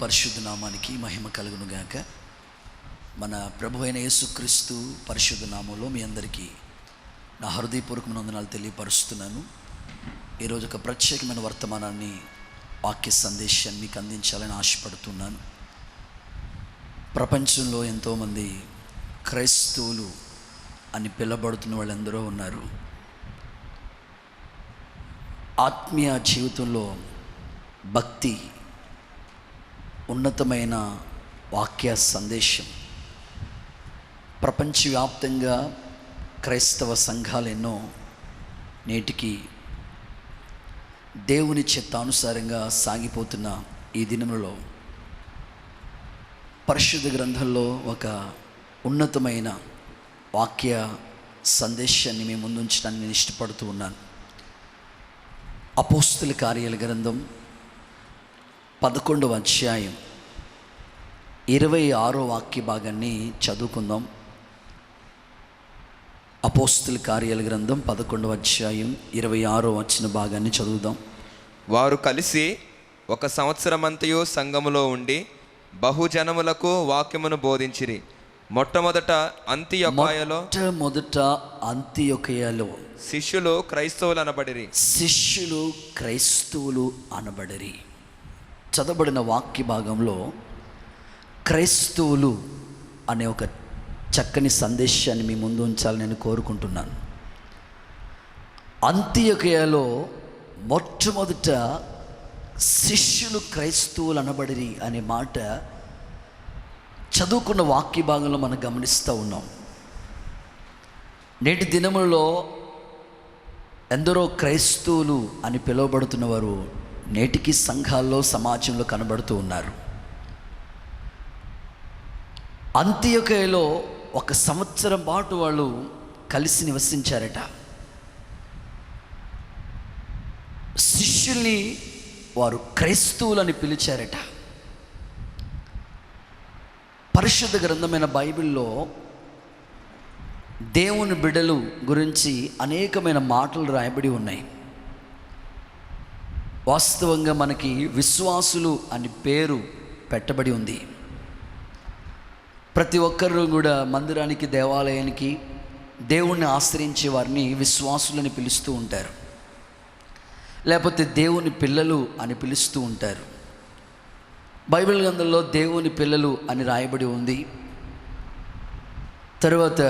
పరిశుద్ధ నామానికి మహిమ కలుగును గాక. మన ప్రభు అయిన యేసుక్రీస్తు పరిశుద్ధ నామంలో మీ అందరికీ నా హృదయపూర్వకమైన వందనాలు తెలియపరుస్తున్నాను. ఈరోజు ఒక ప్రత్యేకమైన వర్తమానాన్ని, వాక్య సందేశాన్ని మీకు అందించాలని ఆశపడుతున్నాను. ప్రపంచంలో ఎంతోమంది క్రైస్తవులు అని పిలబడుతున్న వాళ్ళందరూ ఉన్నారు. ఆత్మీయ జీవితంలో భక్తి, ఉన్నతమైన వాక్య సందేశం, ప్రపంచవ్యాప్తంగా క్రైస్తవ సంఘాలు ఎన్నో నేటికి దేవుని చిత్తానుసారంగా సాగిపోతున్న ఈ దినములలో పరిశుద్ధ గ్రంథంలో ఒక ఉన్నతమైన వాక్య సందేశాన్ని మీ ముందుంచడానికి నేను ఇష్టపడుతూ ఉన్నాను. అపోస్తుల కార్యాల గ్రంథం 11వ అధ్యాయం 26వ వాక్య భాగాన్ని చదువుకుందాం. అపోస్తుల కార్యాల గ్రంథం 11వ అధ్యాయం 26వ వచన భాగాన్ని చదువుదాం. వారు కలిసి 1 సంవత్సరమంతయు సంఘములో ఉండి బహుజనములకు వాక్యమును బోధించిరి. మొట్టమొదట అంతియొకయలో శిష్యులు క్రైస్తవులు అనబడిరి. చదవబడిన వాక్య భాగంలో క్రైస్తవులు అనే ఒక చక్కని సందేశాన్ని మీ ముందు ఉంచాలని నేను కోరుకుంటున్నాను. అంతియొకయలో మొట్టమొదట శిష్యులు క్రైస్తవులు అనబడిరి అనే మాట చదువుకున్న వాక్య భాగంలో మనం గమనిస్తూ ఉన్నాం. నేటి దినములలో ఎందరో క్రైస్తవులు అని పిలువబడుతున్నవారు నేటికి సంఘాల్లో, సమాజంలో కనబడుతూ ఉన్నారు. అంతియొకయలో 1 సంవత్సరం పాటు వాళ్ళు కలిసి నివసించారట. శిష్యుల్ని వారు క్రైస్తవులని పిలిచారట. పరిశుద్ధ గ్రంథమైన బైబిల్లో దేవుని బిడ్డలు గురించి అనేకమైన మాటలు రాయబడి ఉన్నాయి. వాస్తవంగా మనకి విశ్వాసులు అని పేరు పెట్టబడి ఉంది. ప్రతి ఒక్కరు కూడా మందిరానికి, దేవాలయానికి, దేవుణ్ణి ఆశ్రయించే వారిని విశ్వాసులని పిలుస్తూ ఉంటారు, లేకపోతే దేవుని పిల్లలు అని పిలుస్తూ ఉంటారు. బైబిల్ గ్రంథంలో దేవుని పిల్లలు అని రాయబడి ఉంది. తరువాత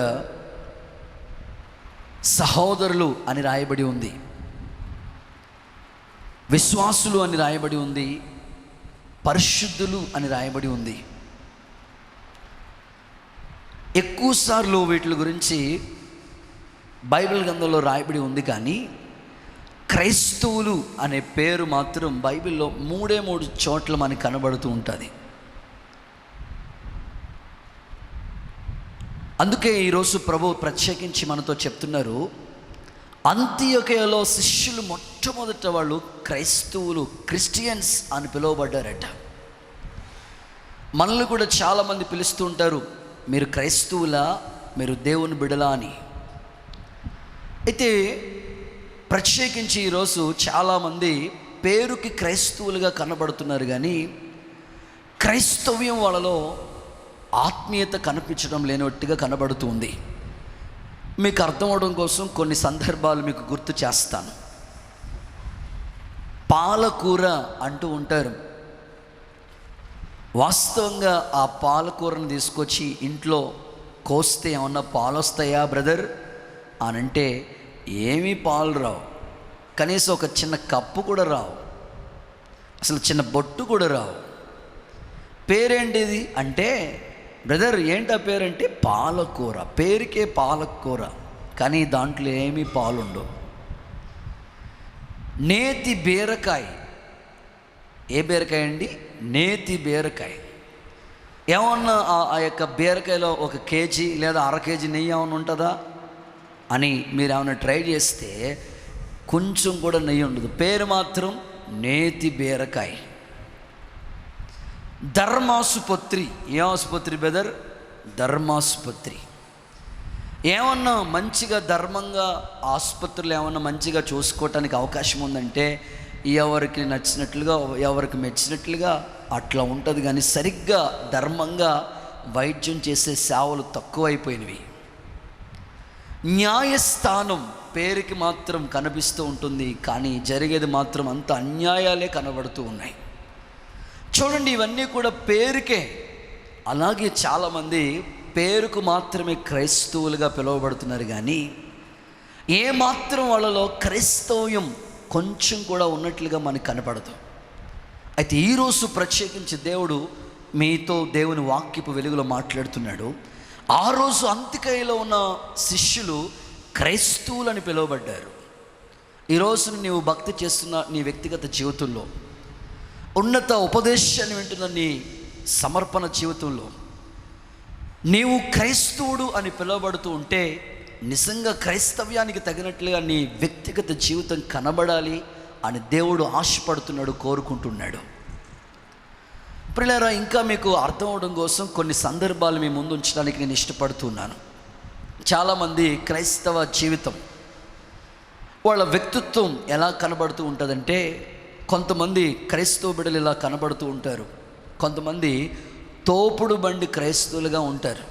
సహోదరులు అని రాయబడి ఉంది, విశ్వాసులు అని రాయబడి ఉంది, పరిశుద్ధులు అని రాయబడి ఉంది. ఎక్కువసార్లు వీటి గురించి బైబిల్ గ్రంథంలో రాయబడి ఉంది, కానీ క్రైస్తవులు అనే పేరు మాత్రం బైబిల్లో 3 చోట్ల మనకు కనబడుతూ ఉంటుంది. అందుకే ఈరోజు ప్రభు ప్రత్యేకించి మనతో చెప్తున్నారు, అంతియొకయలో శిష్యులు మొట్టమొదట వాళ్ళు క్రైస్తవులు, క్రిస్టియన్స్ అని పిలువబడ్డారట. మనల్ని కూడా చాలామంది పిలుస్తూ ఉంటారు, మీరు క్రైస్తవులా, మీరు దేవుని బిడలా అని. అయితే ప్రత్యేకించి ఈరోజు చాలామంది పేరుకి క్రైస్తవులుగా కనబడుతున్నారు, కానీ క్రైస్తవ్యం వాళ్ళలో ఆత్మీయత కనిపించడం లేనట్టుగా కనబడుతుంది. మీకు అర్థం అవడం కోసం కొన్ని సందర్భాలు మీకు గుర్తు చేస్తాను. పాలకూర అంటూ ఉంటారు. వాస్తవంగా ఆ పాలకూరను తీసుకొచ్చి ఇంట్లో కోస్తే ఏమన్నా పాలు వస్తాయా బ్రదర్ అని అంటే ఏమీ పాలు రావు, కనీసం ఒక చిన్న కప్పు కూడా రావు, అసలు చిన్న బొట్టు కూడా రావు. పేరేంటిది అంటే, బ్రదర్ ఏంటి ఆ పేరంటే పాలకూర. పేరుకే పాలకూర, కానీ దాంట్లో ఏమీ పాలు ఉండవు. నేతి బీరకాయ, ఏ బీరకాయ అండి? నేతి బీరకాయ. ఏమన్నా ఆ యొక్క బీరకాయలో 1 కేజీ లేదా అర కేజీ నెయ్యి ఏమన్నా ఉంటుందా అని మీరు ఏమైనా ట్రై చేస్తే కొంచెం కూడా నెయ్యి ఉండదు. పేరు మాత్రం నేతి బీరకాయ. ధర్మాసుపత్రి, ఏ ఆసుపత్రి బ్రదర్? ధర్మాసుపత్రి. ఏమన్నా మంచిగా ధర్మంగా ఆసుపత్రులు ఏమన్నా మంచిగా చూసుకోవటానికి అవకాశం ఉందంటే ఎవరికి నచ్చినట్లుగా, ఎవరికి మెచ్చినట్లుగా అట్లా ఉంటుంది, కానీ సరిగ్గా ధర్మంగా వైద్యం చేసే సేవలు తక్కువైపోయినవి. న్యాయస్థానం పేరుకి మాత్రం కనిపిస్తూ ఉంటుంది, కానీ జరిగేది మాత్రం అంత అన్యాయాలే కనబడుతూ ఉన్నాయి. చూడండి, ఇవన్నీ కూడా పేరుకే. అలాగే చాలామంది పేరుకు మాత్రమే క్రైస్తవులుగా పిలువబడుతున్నారు, కానీ ఏమాత్రం వాళ్ళలో క్రైస్తవ్యం కొంచెం కూడా ఉన్నట్లుగా మనకు కనపడదు. అయితే ఈరోజు ప్రత్యేకించి దేవుడు మీతో దేవుని వాక్యపు వెలుగులో మాట్లాడుతున్నాడు. ఆ రోజు అంత్యకాయలో ఉన్న శిష్యులు క్రైస్తవులని పిలువబడ్డారు. ఈరోజు నీవు భక్తి చేస్తున్న నీ వ్యక్తిగత జీవితంలో, ఉన్నత ఉపదేశాన్ని వింటున్న నీ సమర్పణ జీవితంలో నీవు క్రైస్తవుడు అని పిలువబడుతూ ఉంటే, నిజంగా క్రైస్తవ్యానికి తగినట్లుగా నీ వ్యక్తిగత జీవితం కనబడాలి అని దేవుడు ఆశపడుతున్నాడు, కోరుకుంటున్నాడు. ప్రియులారా, ఇంకా మీకు అర్థం అవడం కోసం కొన్ని సందర్భాలు మీ ముందు ఉంచడానికి నేను ఇష్టపడుతున్నాను. చాలామంది క్రైస్తవ జీవితం, వాళ్ళ వ్యక్తిత్వం ఎలా కనబడుతూ ఉంటుందంటే, కొంతమంది క్రైస్తవ బిడ్డలు ఇలా కనబడుతూ ఉంటారు, కొంతమంది తోపుడు బండి క్రైస్తవులుగా ఉంటారు.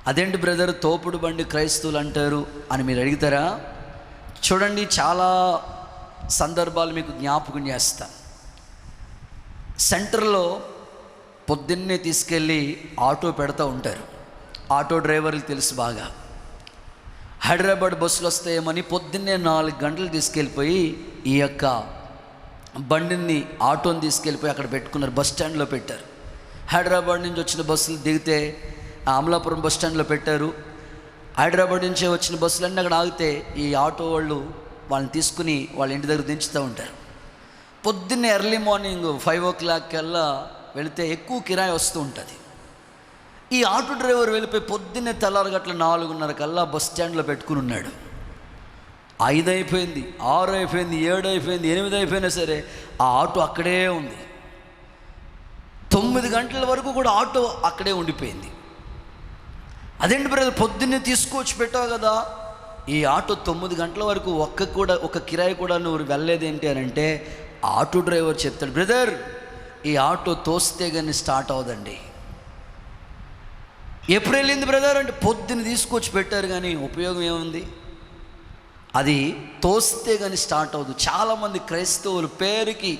అదేంటి బ్రదర్ తోపుడు బండి క్రైస్తవులు అంటారు అని మీరు అడుగుతారా? చూడండి, చాలా సందర్భాలు మీకు జ్ఞాపకం చేస్తాను. సెంటర్లో పొద్దున్నే తీసుకెళ్ళి ఆటో పెడతా ఉంటారు. ఆటో డ్రైవర్లు తెలుసు బాగా. హైదరాబాద్ బస్సులు వస్తాయేమని పొద్దున్నే 4 గంటలు తీసుకెళ్ళిపోయి ఈ యొక్క బండిని, ఆటోని తీసుకెళ్ళిపోయి అక్కడ పెట్టుకున్నారు, బస్ స్టాండ్లో పెట్టారు. హైదరాబాద్ నుంచి వచ్చిన బస్సులు దిగితే అమలాపురం బస్ స్టాండ్లో పెట్టారు. హైదరాబాద్ నుంచి వచ్చిన బస్సులన్నీ అక్కడ ఆగితే ఈ ఆటో వాళ్ళు వాళ్ళని తీసుకుని వాళ్ళ ఇంటి దగ్గర దించుతూ ఉంటారు. పొద్దున్నే ఎర్లీ మార్నింగ్ 5 o'clock కల్లా వెళితే ఎక్కువ కిరాయి వస్తూ ఉంటుంది. ఈ ఆటో డ్రైవర్ వెళ్ళిపోయి పొద్దున్నే తెల్లారగట్ల 4:30 కల్లా బస్ స్టాండ్లో పెట్టుకుని ఉన్నాడు. 5 అయిపోయింది, 6 అయిపోయింది, 7 అయిపోయింది, 8 అయిపోయినా సరే ఆ ఆటో అక్కడే ఉంది. 9 గంటల వరకు కూడా ఆటో అక్కడే ఉండిపోయింది. అదేంటి బ్రదర్ పొద్దున్నే తీసుకొచ్చి పెట్టావు కదా, ఈ ఆటో 9 గంటల వరకు ఒక కిరాయి కూడా నువ్వు వెళ్ళలేదేంటి అని అంటే, ఆటో డ్రైవర్ చెప్తాడు, బ్రదర్ ఈ ఆటో తోస్తే కానీ స్టార్ట్ అవ్వదండి. ఎప్పుడు వెళ్ళింది బ్రదర్ అంటే, పొద్దున్న తీసుకొచ్చి పెట్టారు కానీ ఉపయోగం ఏముంది, అది తోస్తే కానీ స్టార్ట్ అవ్వదు. చాలామంది క్రైస్తవులు పేరుకి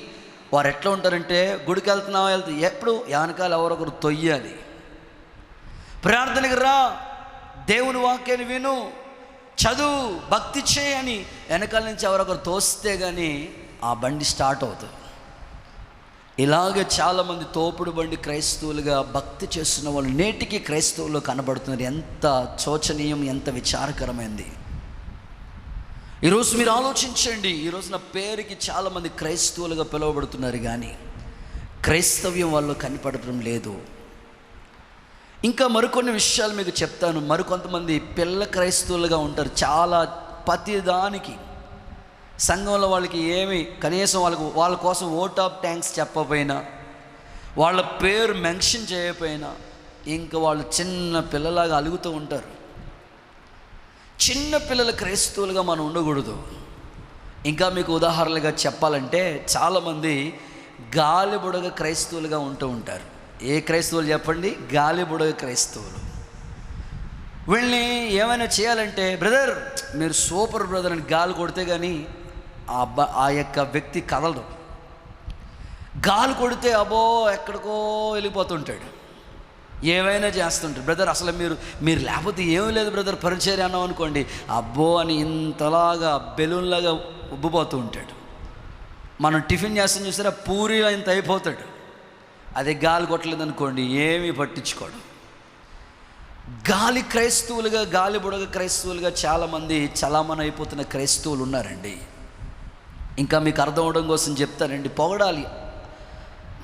వారు ఎట్లా ఉంటారంటే, గుడికి వెళ్తే ఎప్పుడు వెనకాల ఎవరొకరు తొయ్యాలి, ప్రార్థనకి రా, దేవుని వాక్యాన్ని విను, చదువు, భక్తి చేయని వెనకాల నుంచి ఎవరొకరు తోస్తే కానీ ఆ బండి స్టార్ట్ అవుతుంది. ఇలాగే చాలామంది తోపుడు బండి క్రైస్తవులుగా భక్తి చేస్తున్న వాళ్ళు నేటికి క్రైస్తవుల్లో కనబడుతున్నారు. ఎంత శోచనీయం, ఎంత విచారకరమైంది. ఈరోజు మీరు ఆలోచించండి, ఈరోజు నా పేరుకి చాలామంది క్రైస్తవులుగా పిలువబడుతున్నారు, కానీ క్రైస్తవ్యం వాళ్ళు కనపడటం లేదు. ఇంకా మరికొన్ని విషయాలు మీకు చెప్తాను. మరికొంతమంది పిల్ల క్రైస్తవులుగా ఉంటారు. చాలా ప్రతిదానికి సంఘంలో వాళ్ళకి ఏమి కనీసం వాళ్ళ కోసం ఓట్ ఆఫ్ థ్యాంక్స్ చెప్పకపోయినా, వాళ్ళ పేరు మెన్షన్ చేయకపోయినా ఇంకా వాళ్ళు చిన్న పిల్లలాగా అలుగుతూ ఉంటారు. చిన్న పిల్లల క్రైస్తవులుగా మనం ఉండకూడదు. ఇంకా మీకు ఉదాహరణలుగా చెప్పాలంటే, చాలామంది గాలిబుడగ క్రైస్తవులుగా ఉంటూ ఉంటారు. ఏ క్రైస్తవులు చెప్పండి? గాలిబుడగ క్రైస్తవులు. వీళ్ళని ఏమైనా చేయాలంటే, బ్రదర్ మీరు సూపర్ బ్రదర్ అని గాలి కొడితే కానీ ఆ యొక్క వ్యక్తి కదలడు. గాలి కొడితే అబ్బో ఎక్కడికో వెళ్ళిపోతుంటాడు, ఏమైనా చేస్తుంటాడు. బ్రదర్ అసలు మీరు లేకపోతే ఏమీ లేదు బ్రదర్ పరిచర్య అన్నాం అనుకోండి, అబ్బో అని ఇంతలాగా బెలూన్లాగా ఉబ్బిపోతూ ఉంటాడు. మనం టిఫిన్ చేస్తాం చూసారా, పూరి ఇంత అయిపోతాడు. అదే గాలి కొట్టలేదు అనుకోండి, ఏమీ పట్టించుకోడు. గాలి క్రైస్తవులుగా, గాలి బుడగ క్రైస్తవులుగా చాలామంది చలామణి అయిపోతున్న క్రైస్తవులు ఉన్నారండి. ఇంకా మీకు అర్థం అవడం కోసం చెప్తానండి,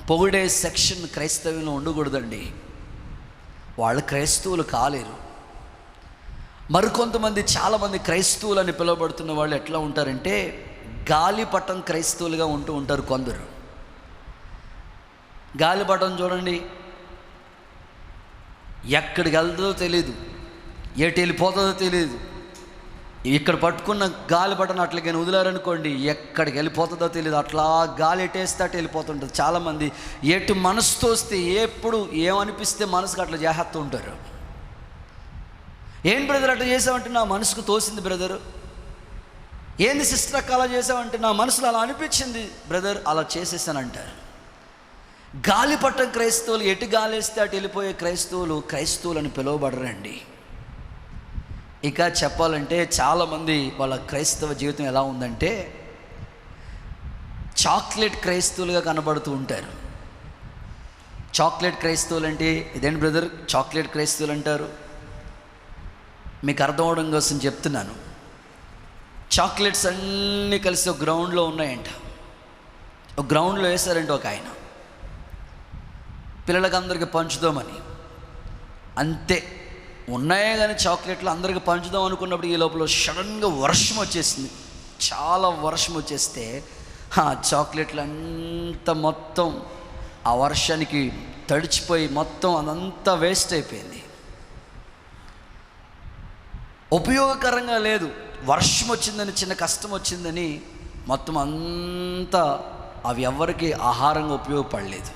పొగిడే సెక్షన్ క్రైస్తవ్యంలో ఉండకూడదండి. వాళ్ళు క్రైస్తవులు కాలేరు. మరికొంతమంది చాలామంది క్రైస్తవులు అని పిలువబడుతున్న వాళ్ళు ఎట్లా ఉంటారంటే, గాలిపటం క్రైస్తవులుగా ఉంటూ ఉంటారు. కొందరు గాలిపటం చూడండి, ఎక్కడికి వెళ్తుందో తెలియదు, ఎటు వెళ్ళిపోతుందో తెలియదు, ఇక్కడ పట్టుకున్న గాలి బటన్ అట్లకి వదిలారనుకోండి, ఎక్కడికి వెళ్ళిపోతుందో తెలియదు. అట్లా గాలి ఎట్టేస్తే అటు వెళ్ళిపోతుంటుంది. చాలామంది ఎటు మనసుతో వస్తే ఎప్పుడు ఏమనిపిస్తే మనసుకు అట్లా చేస్తూ ఉంటారు. ఏం బ్రదర్ అట్లా చేసావంటే, నా మనసుకు తోసింది బ్రదరు. ఏంది సిస్టర్ అక్క అలా చేసావంటే, నా మనసులో అలా అనిపించింది బ్రదర్, అలా చేసేసానంటారు. గాలిపటం క్రైస్తవులు, ఎటు గాలి వేస్తే అటు వెళ్ళిపోయే క్రైస్తవులు అని పిలువబడరండి. ఇక చెప్పాలంటే చాలామంది వాళ్ళ క్రైస్తవ జీవితం ఎలా ఉందంటే, చాక్లెట్ క్రైస్తవులుగా కనబడుతూ ఉంటారు. చాక్లెట్ క్రైస్తవులు అంటే ఇదేంటి బ్రదర్ చాక్లెట్ క్రైస్తవులు అంటారు? మీకు అర్థం అవడం కోసం చెప్తున్నాను. చాక్లెట్స్ అన్నీ కలిసి ఒక గ్రౌండ్లో ఉన్నాయంట. ఒక గ్రౌండ్లో వేశారంట ఒక ఆయన, పిల్లలకి అందరికీ పంచుదామని. అంతే, ఉన్నాయే కానీ చాక్లెట్లు అందరికీ పంచుదాం అనుకున్నప్పుడు ఈ లోపల సడన్గా వర్షం వచ్చేసింది. చాలా వర్షం వచ్చేస్తే ఆ చాక్లెట్లు అంతా మొత్తం ఆ వర్షానికి తడిచిపోయి మొత్తం అదంతా వేస్ట్ అయిపోయింది. ఉపయోగకరంగా లేదు. వర్షం వచ్చిందని, చిన్న కష్టం వచ్చిందని మొత్తం అంతా అవి ఎవరికి ఆహారంగా ఉపయోగపడలేదు,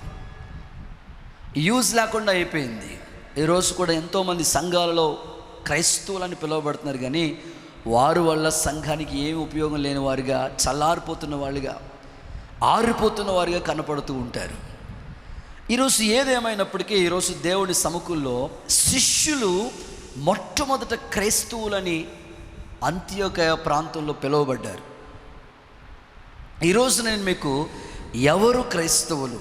యూజ్ లేకుండా అయిపోయింది. ఈరోజు కూడా ఎంతోమంది సంఘాలలో క్రైస్తవులని పిలువబడుతున్నారు, కానీ వారు వల్ల సంఘానికి ఏమి ఉపయోగం లేని వారుగా, చల్లారిపోతున్న వాళ్ళుగా, ఆరిపోతున్న వారుగా కనపడుతూ ఉంటారు. ఈరోజు ఏదేమైనప్పటికీ ఈరోజు దేవుని సముఖంలో శిష్యులు మొట్టమొదట క్రైస్తవులని అంత్యోకయ ప్రాంతంలో పిలువబడ్డారు. ఈరోజు నేను మీకు ఎవరు క్రైస్తవులు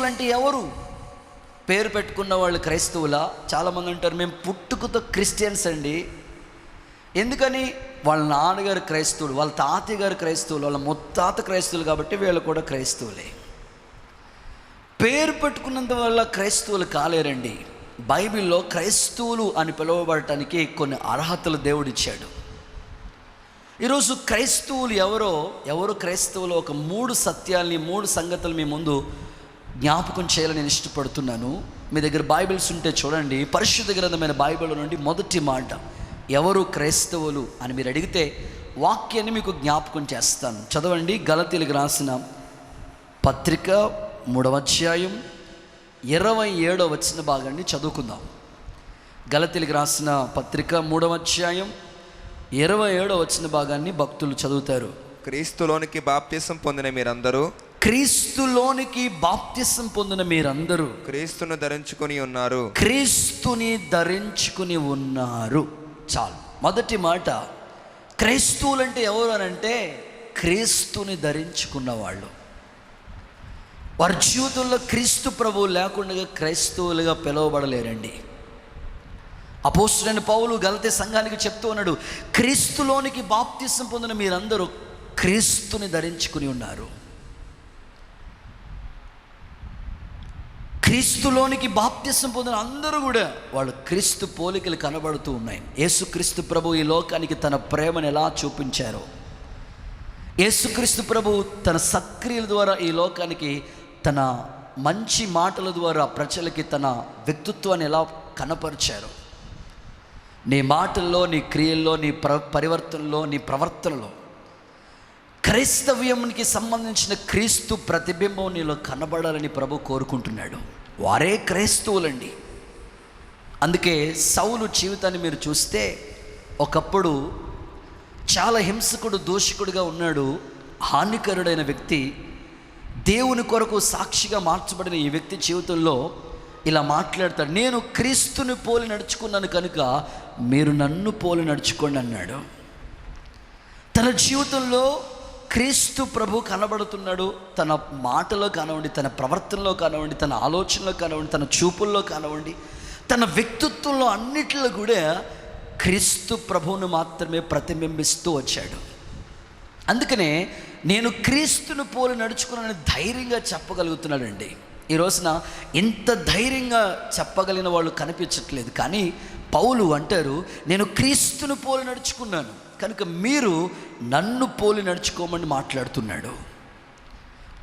అంటే ఎవరు? పేరు పెట్టుకున్న వాళ్ళు క్రైస్తవులా? చాలామంది అంటారు మేము పుట్టుకతో క్రిస్టియన్స్ అండి. ఎందుకని? వాళ్ళ నాన్నగారు క్రైస్తవులు, వాళ్ళ తాతయ్య గారు క్రైస్తవులు, వాళ్ళ ముత్తాత క్రైస్తవులు, కాబట్టి వీళ్ళు కూడా క్రైస్తవులే. పేరు పెట్టుకున్నంత వల్ల క్రైస్తవులు కాలేరండి. బైబిల్లో క్రైస్తవులు అని పిలువబడటానికి కొన్ని అర్హతలు దేవుడిచ్చాడు. ఈరోజు క్రైస్తవులు ఎవరు క్రైస్తవులు? ఒక 3 సత్యాల్ని, 3 సంగతులు మీ ముందు జ్ఞాపకం చేయాలని నేను ఇష్టపడుతున్నాను. మీ దగ్గర బైబిల్స్ ఉంటే చూడండి. పరిశుద్ధ గ్రంథమైన బైబిల్ నుండి మొదటి మాట ఎవరు క్రైస్తవులు అని మీరు అడిగితే వాక్యాన్ని మీకు జ్ఞాపకం చేస్తాను. చదవండి. గలతీయులకు రాసిన పత్రిక 3వ అధ్యాయం 27వ వచన భాగాన్ని చదువుకుందాం. గలతీయులకు రాసిన పత్రిక 3వ అధ్యాయం 27వ వచన భాగాన్ని భక్తులు చదువుతారు. క్రీస్తులోనికి బాప్తిసం పొందిన మీరందరూ క్రీస్తుని ధరించుకుని ఉన్నారు. చాలు. మొదటి మాట, క్రైస్తవులు అంటే ఎవరు అని అంటే క్రీస్తుని ధరించుకున్న వాళ్ళు. వారి జీవితంలో క్రీస్తు ప్రభువు లేకుండా క్రైస్తవులుగా పిలువబడలేరండి. అపోస్తలుడైన పౌలు గలతీ సంఘానికి చెప్తూ ఉన్నాడు, క్రీస్తులోనికి బాప్తిసం పొందిన మీరందరూ క్రీస్తుని ధరించుకుని ఉన్నారు. క్రీస్తులోనికి బాప్తిసం పొందిన అందరూ కూడా వాళ్ళు క్రీస్తు పోలికలు కనబడుతూ ఉన్నాయి. యేసుక్రీస్తు ప్రభు ఈ లోకానికి తన ప్రేమను ఎలా చూపించారో, యేసుక్రీస్తు ప్రభు తన సక్రియల ద్వారా ఈ లోకానికి తన మంచి మాటల ద్వారా ప్రజలకి తన వ్యక్తిత్వాన్ని ఎలా కనపరిచారో, నీ మాటల్లో, నీ క్రియల్లో, నీ పరివర్తనలో, నీ ప్రవర్తనలో క్రైస్తవ్యానికి సంబంధించిన క్రీస్తు ప్రతిబింబం నీలో కనబడాలని ప్రభు కోరుకుంటున్నాడు. వారే క్రైస్తవులండి. అందుకే సౌలు జీవితాన్ని మీరు చూస్తే ఒకప్పుడు చాలా హింసకుడు, దూషకుడిగా ఉన్నాడు, హానికరుడైన వ్యక్తి. దేవుని కొరకు సాక్షిగా మార్చబడిన ఈ వ్యక్తి జీవితంలో ఇలా మాట్లాడతాడు, నేను క్రీస్తుని పోలి నడుచుకున్నాను కనుక మీరు నన్ను పోలి నడుచుకోండి అన్నాడు. తన జీవితంలో క్రీస్తు ప్రభు కనబడుతున్నాడు. తన మాటలో కానివ్వండి, తన ప్రవర్తనలో కానివ్వండి, తన ఆలోచనలో కానివ్వండి, తన చూపుల్లో కానివ్వండి, తన వ్యక్తిత్వంలో అన్నిటిలో కూడా క్రీస్తు ప్రభువును మాత్రమే ప్రతిబింబిస్తూ వచ్చాడు. అందుకనే నేను క్రీస్తుని పోలి నడుచుకున్నానని ధైర్యంగా చెప్పగలుగుతున్నాడండి. ఈ రోజున ఇంత ధైర్యంగా చెప్పగలిగిన వాళ్ళు కనిపించట్లేదు. కానీ పౌలు అంటారు, నేను క్రీస్తుని పోలి నడుచుకున్నాను కనుక మీరు నన్ను పోలి నడుచుకోమని మాట్లాడుతున్నాడు.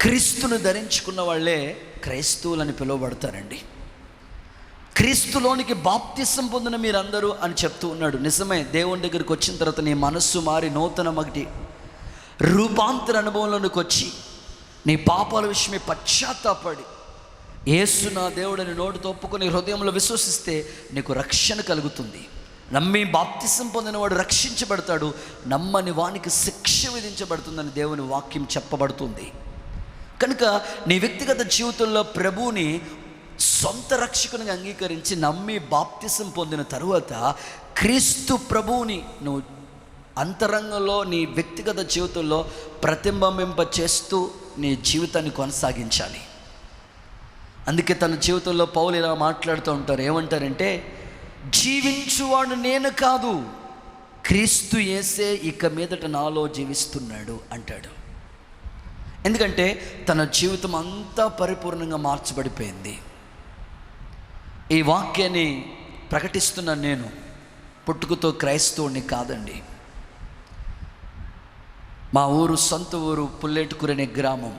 క్రీస్తును ధరించుకున్న వాళ్ళే క్రైస్తవులని పిలువబడతారండి. క్రీస్తులోనికి బాప్తిసం పొందిన మీరందరూ అని చెప్తూ ఉన్నాడు. నిజమే, దేవుని దగ్గరికి వచ్చిన తర్వాత నీ మనస్సు మారి నూతన మగటి రూపాంతర అనుభవంలోనికి వచ్చి నీ పాపాల విషయమే పశ్చాత్తాపడి యేసు నా దేవుడని నోటితో ఒప్పుకొని హృదయంలో విశ్వసిస్తే నీకు రక్షణ కలుగుతుంది. నమ్మి బాప్తిసం పొందినవాడు రక్షించబడతాడు, నమ్మని వానికి శిక్ష విధించబడుతుందని దేవుని వాక్యం చెప్పబడుతుంది. కనుక నీ వ్యక్తిగత జీవితంలో ప్రభువుని సొంత రక్షకునిగా అంగీకరించి నమ్మి బాప్తిసం పొందిన తరువాత క్రీస్తు ప్రభువుని నువ్వు అంతరంగంలో నీ వ్యక్తిగత జీవితంలో ప్రతిబింబింప చేస్తూ నీ జీవితాన్ని కొనసాగించాలి. అందుకే తన జీవితంలో పౌలు ఇలా మాట్లాడుతూ ఉంటారు. ఏమంటారంటే, జీవించువాడు నేను కాదు, క్రీస్తు యేసే ఇక మీదట నాలో జీవిస్తున్నాడు అంటాడు. ఎందుకంటే తన జీవితం అంతా పరిపూర్ణంగా మార్చబడిపోయింది. ఈ వాక్యాన్ని ప్రకటిస్తున్న నేను పుట్టుకతో క్రైస్తవుని కాదండి. మా ఊరు, సొంత ఊరు పుల్లేటుకూరు అనే గ్రామం,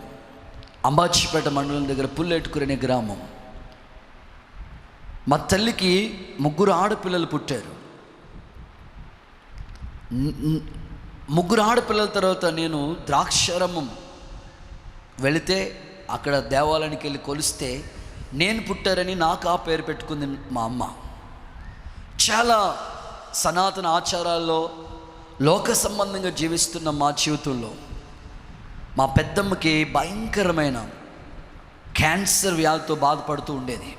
అంబాజీపేట మండలం దగ్గర పుల్లేటుకూరు అనే గ్రామం. మా తల్లికి 3 ఆడపిల్లలు పుట్టారు. 3 ఆడపిల్లల తర్వాత నేను ద్రాక్షారామం వెళితే అక్కడ దేవాలయానికి వెళ్ళి కొలిస్తే నేను పుట్టారని నాకు ఆ పేరు పెట్టుకుంది మా అమ్మ. చాలా సనాతన ఆచారాల్లో లోక సంబంధంగా జీవిస్తున్న మా జీవితంలో మా పెద్దమ్మకి భయంకరమైన క్యాన్సర్ వ్యాధితో బాధపడుతూ ఉండేది.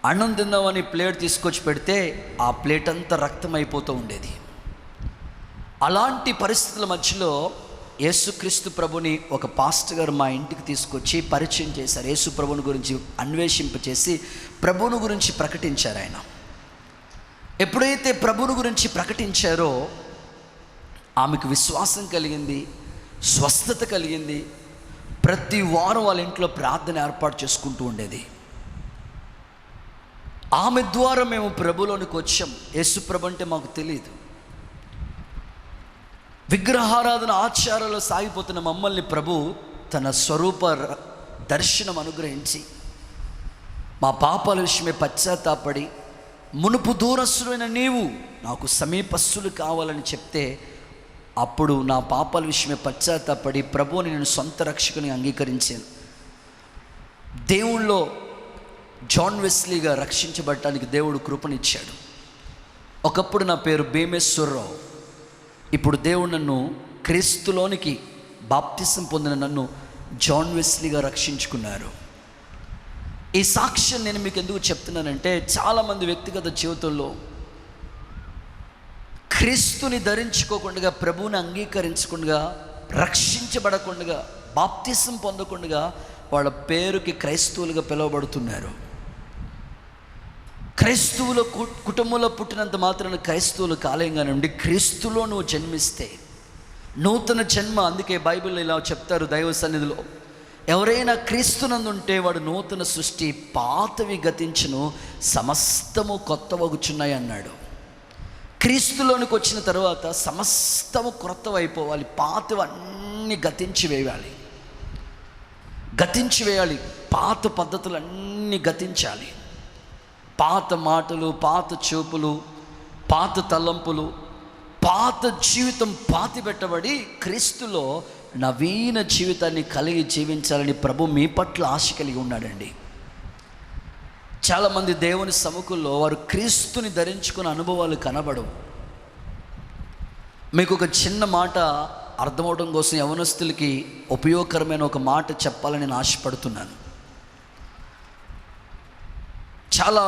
అన్నం తిందామని ప్లేట్ తీసుకొచ్చి పెడితే ఆ ప్లేట్ అంతా రక్తం అయిపోతూ ఉండేది. అలాంటి పరిస్థితుల మధ్యలో యేసుక్రీస్తు ప్రభుని ఒక పాస్టర్ గారు మా ఇంటికి తీసుకొచ్చి పరిచయం చేశారు. యేసు ప్రభుని గురించి అన్వేషింపచేసి ప్రభుని గురించి ప్రకటించారు. ఆయన ఎప్పుడైతే ప్రభుని గురించి ప్రకటించారో ఆమెకు విశ్వాసం కలిగింది, స్వస్థత కలిగింది. ప్రతి వారం వాళ్ళ ఇంట్లో ప్రార్థన ఏర్పాటు చేసుకుంటూ ఉండేది. ఆమె ద్వారా మేము ప్రభులోనికి వచ్చాం. యేసు ప్రభు అంటే మాకు తెలియదు. విగ్రహారాధన ఆచారాలు సాగిపోతున్న మమ్మల్ని ప్రభు తన స్వరూప దర్శనం అనుగ్రహించి మా పాపాల విషయమే పశ్చాత్తాపడి, మునుపు దూరస్తుడైన నీవు నాకు సమీపస్తులు కావాలని చెప్తే, అప్పుడు నా పాపాల విషయమే పశ్చాత్తాపడి ప్రభువుని నేను సొంత రక్షకుని అంగీకరించాను. దేవుళ్ళో జాన్ వెస్లీగా రక్షించబడటానికి దేవుడు కృపనిచ్చాడు. ఒకప్పుడు నా పేరు భీమేశ్వరరావు. ఇప్పుడు దేవుడు నన్ను క్రీస్తులోనికి బాప్తిసం పొందిన నన్ను జాన్ వెస్లీగా రక్షించుకున్నారు. ఈ సాక్ష్యం నేను మీకు ఎందుకు చెప్తున్నానంటే, చాలామంది వ్యక్తిగత జీవితంలో క్రీస్తుని ధరించుకోకుండా, ప్రభువుని అంగీకరించకుండా, రక్షించబడకుండా, బాప్తిసం పొందకుండా వాళ్ళ పేరుకి క్రైస్తవులుగా పిలువబడుతున్నారు. క్రైస్తవుల కుటుంబంలో పుట్టినంత మాత్రాన క్రైస్తవులు కాలేయంగానే ఉండి, క్రీస్తులో నువ్వు జన్మిస్తే నూతన జన్మ. అందుకే బైబిల్లో ఇలా చెప్తారు దైవ సన్నిధిలో, ఎవరైనా క్రీస్తునందుంటే వాడు నూతన సృష్టి, పాతవి గతించును, సమస్తము కొత్తవగుచున్నాయి అన్నాడు. క్రీస్తులోనికి వచ్చిన తర్వాత సమస్తము క్రొత్తవైపోవాలి, పాతవన్నీ గతించి వేయాలి. పాత పద్ధతులన్నీ గతించాలి. పాత మాటలు, పాత చూపులు, పాత తలంపులు, పాత జీవితం పాతిపెట్టబడి క్రీస్తులో నవీన జీవితాన్ని కలిగి జీవించాలని ప్రభు మీ పట్ల ఆశ కలిగి ఉన్నాడండి. చాలామంది దేవుని సముఖంలో వారు క్రీస్తుని ధరించుకున్న అనుభవాలు కనబడవు. మీకు ఒక చిన్న మాట అర్థమవడం కోసం యవనస్తులకి ఉపయోగకరమైన ఒక మాట చెప్పాలని నేను ఆశపడుతున్నాను. చాలా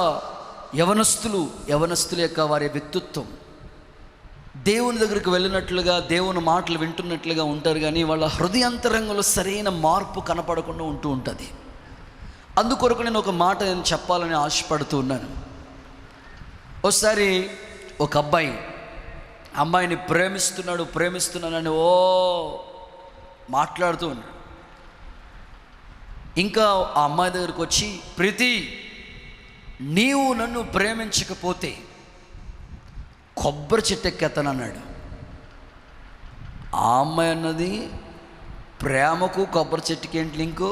యవనస్తుల యొక్క వారి వ్యక్తిత్వం దేవుని దగ్గరికి వెళ్ళినట్లుగా, దేవుని మాటలు వింటున్నట్లుగా ఉంటారు, కానీ వాళ్ళ హృదయాంతరంగంలో సరైన మార్పు కనపడకుండా ఉంటుంది. అందుకొరకు నేను ఒక మాట చెప్పాలని ఆశపడుతూ ఉన్నాను. ఒకసారి ఒక అమ్మాయిని ప్రేమిస్తున్నానని మాట్లాడుతూ ఉన్నాడు. ఇంకా ఆ అమ్మాయి దగ్గరికి వచ్చి, ప్రీతి, నీవు నన్ను ప్రేమించకపోతే కొబ్బరి చెట్టు ఎక్కేస్తానన్నాడు. ఆ అమ్మాయి అన్నది, ప్రేమకు కొబ్బరి చెట్టుకి ఏంటి లింకు?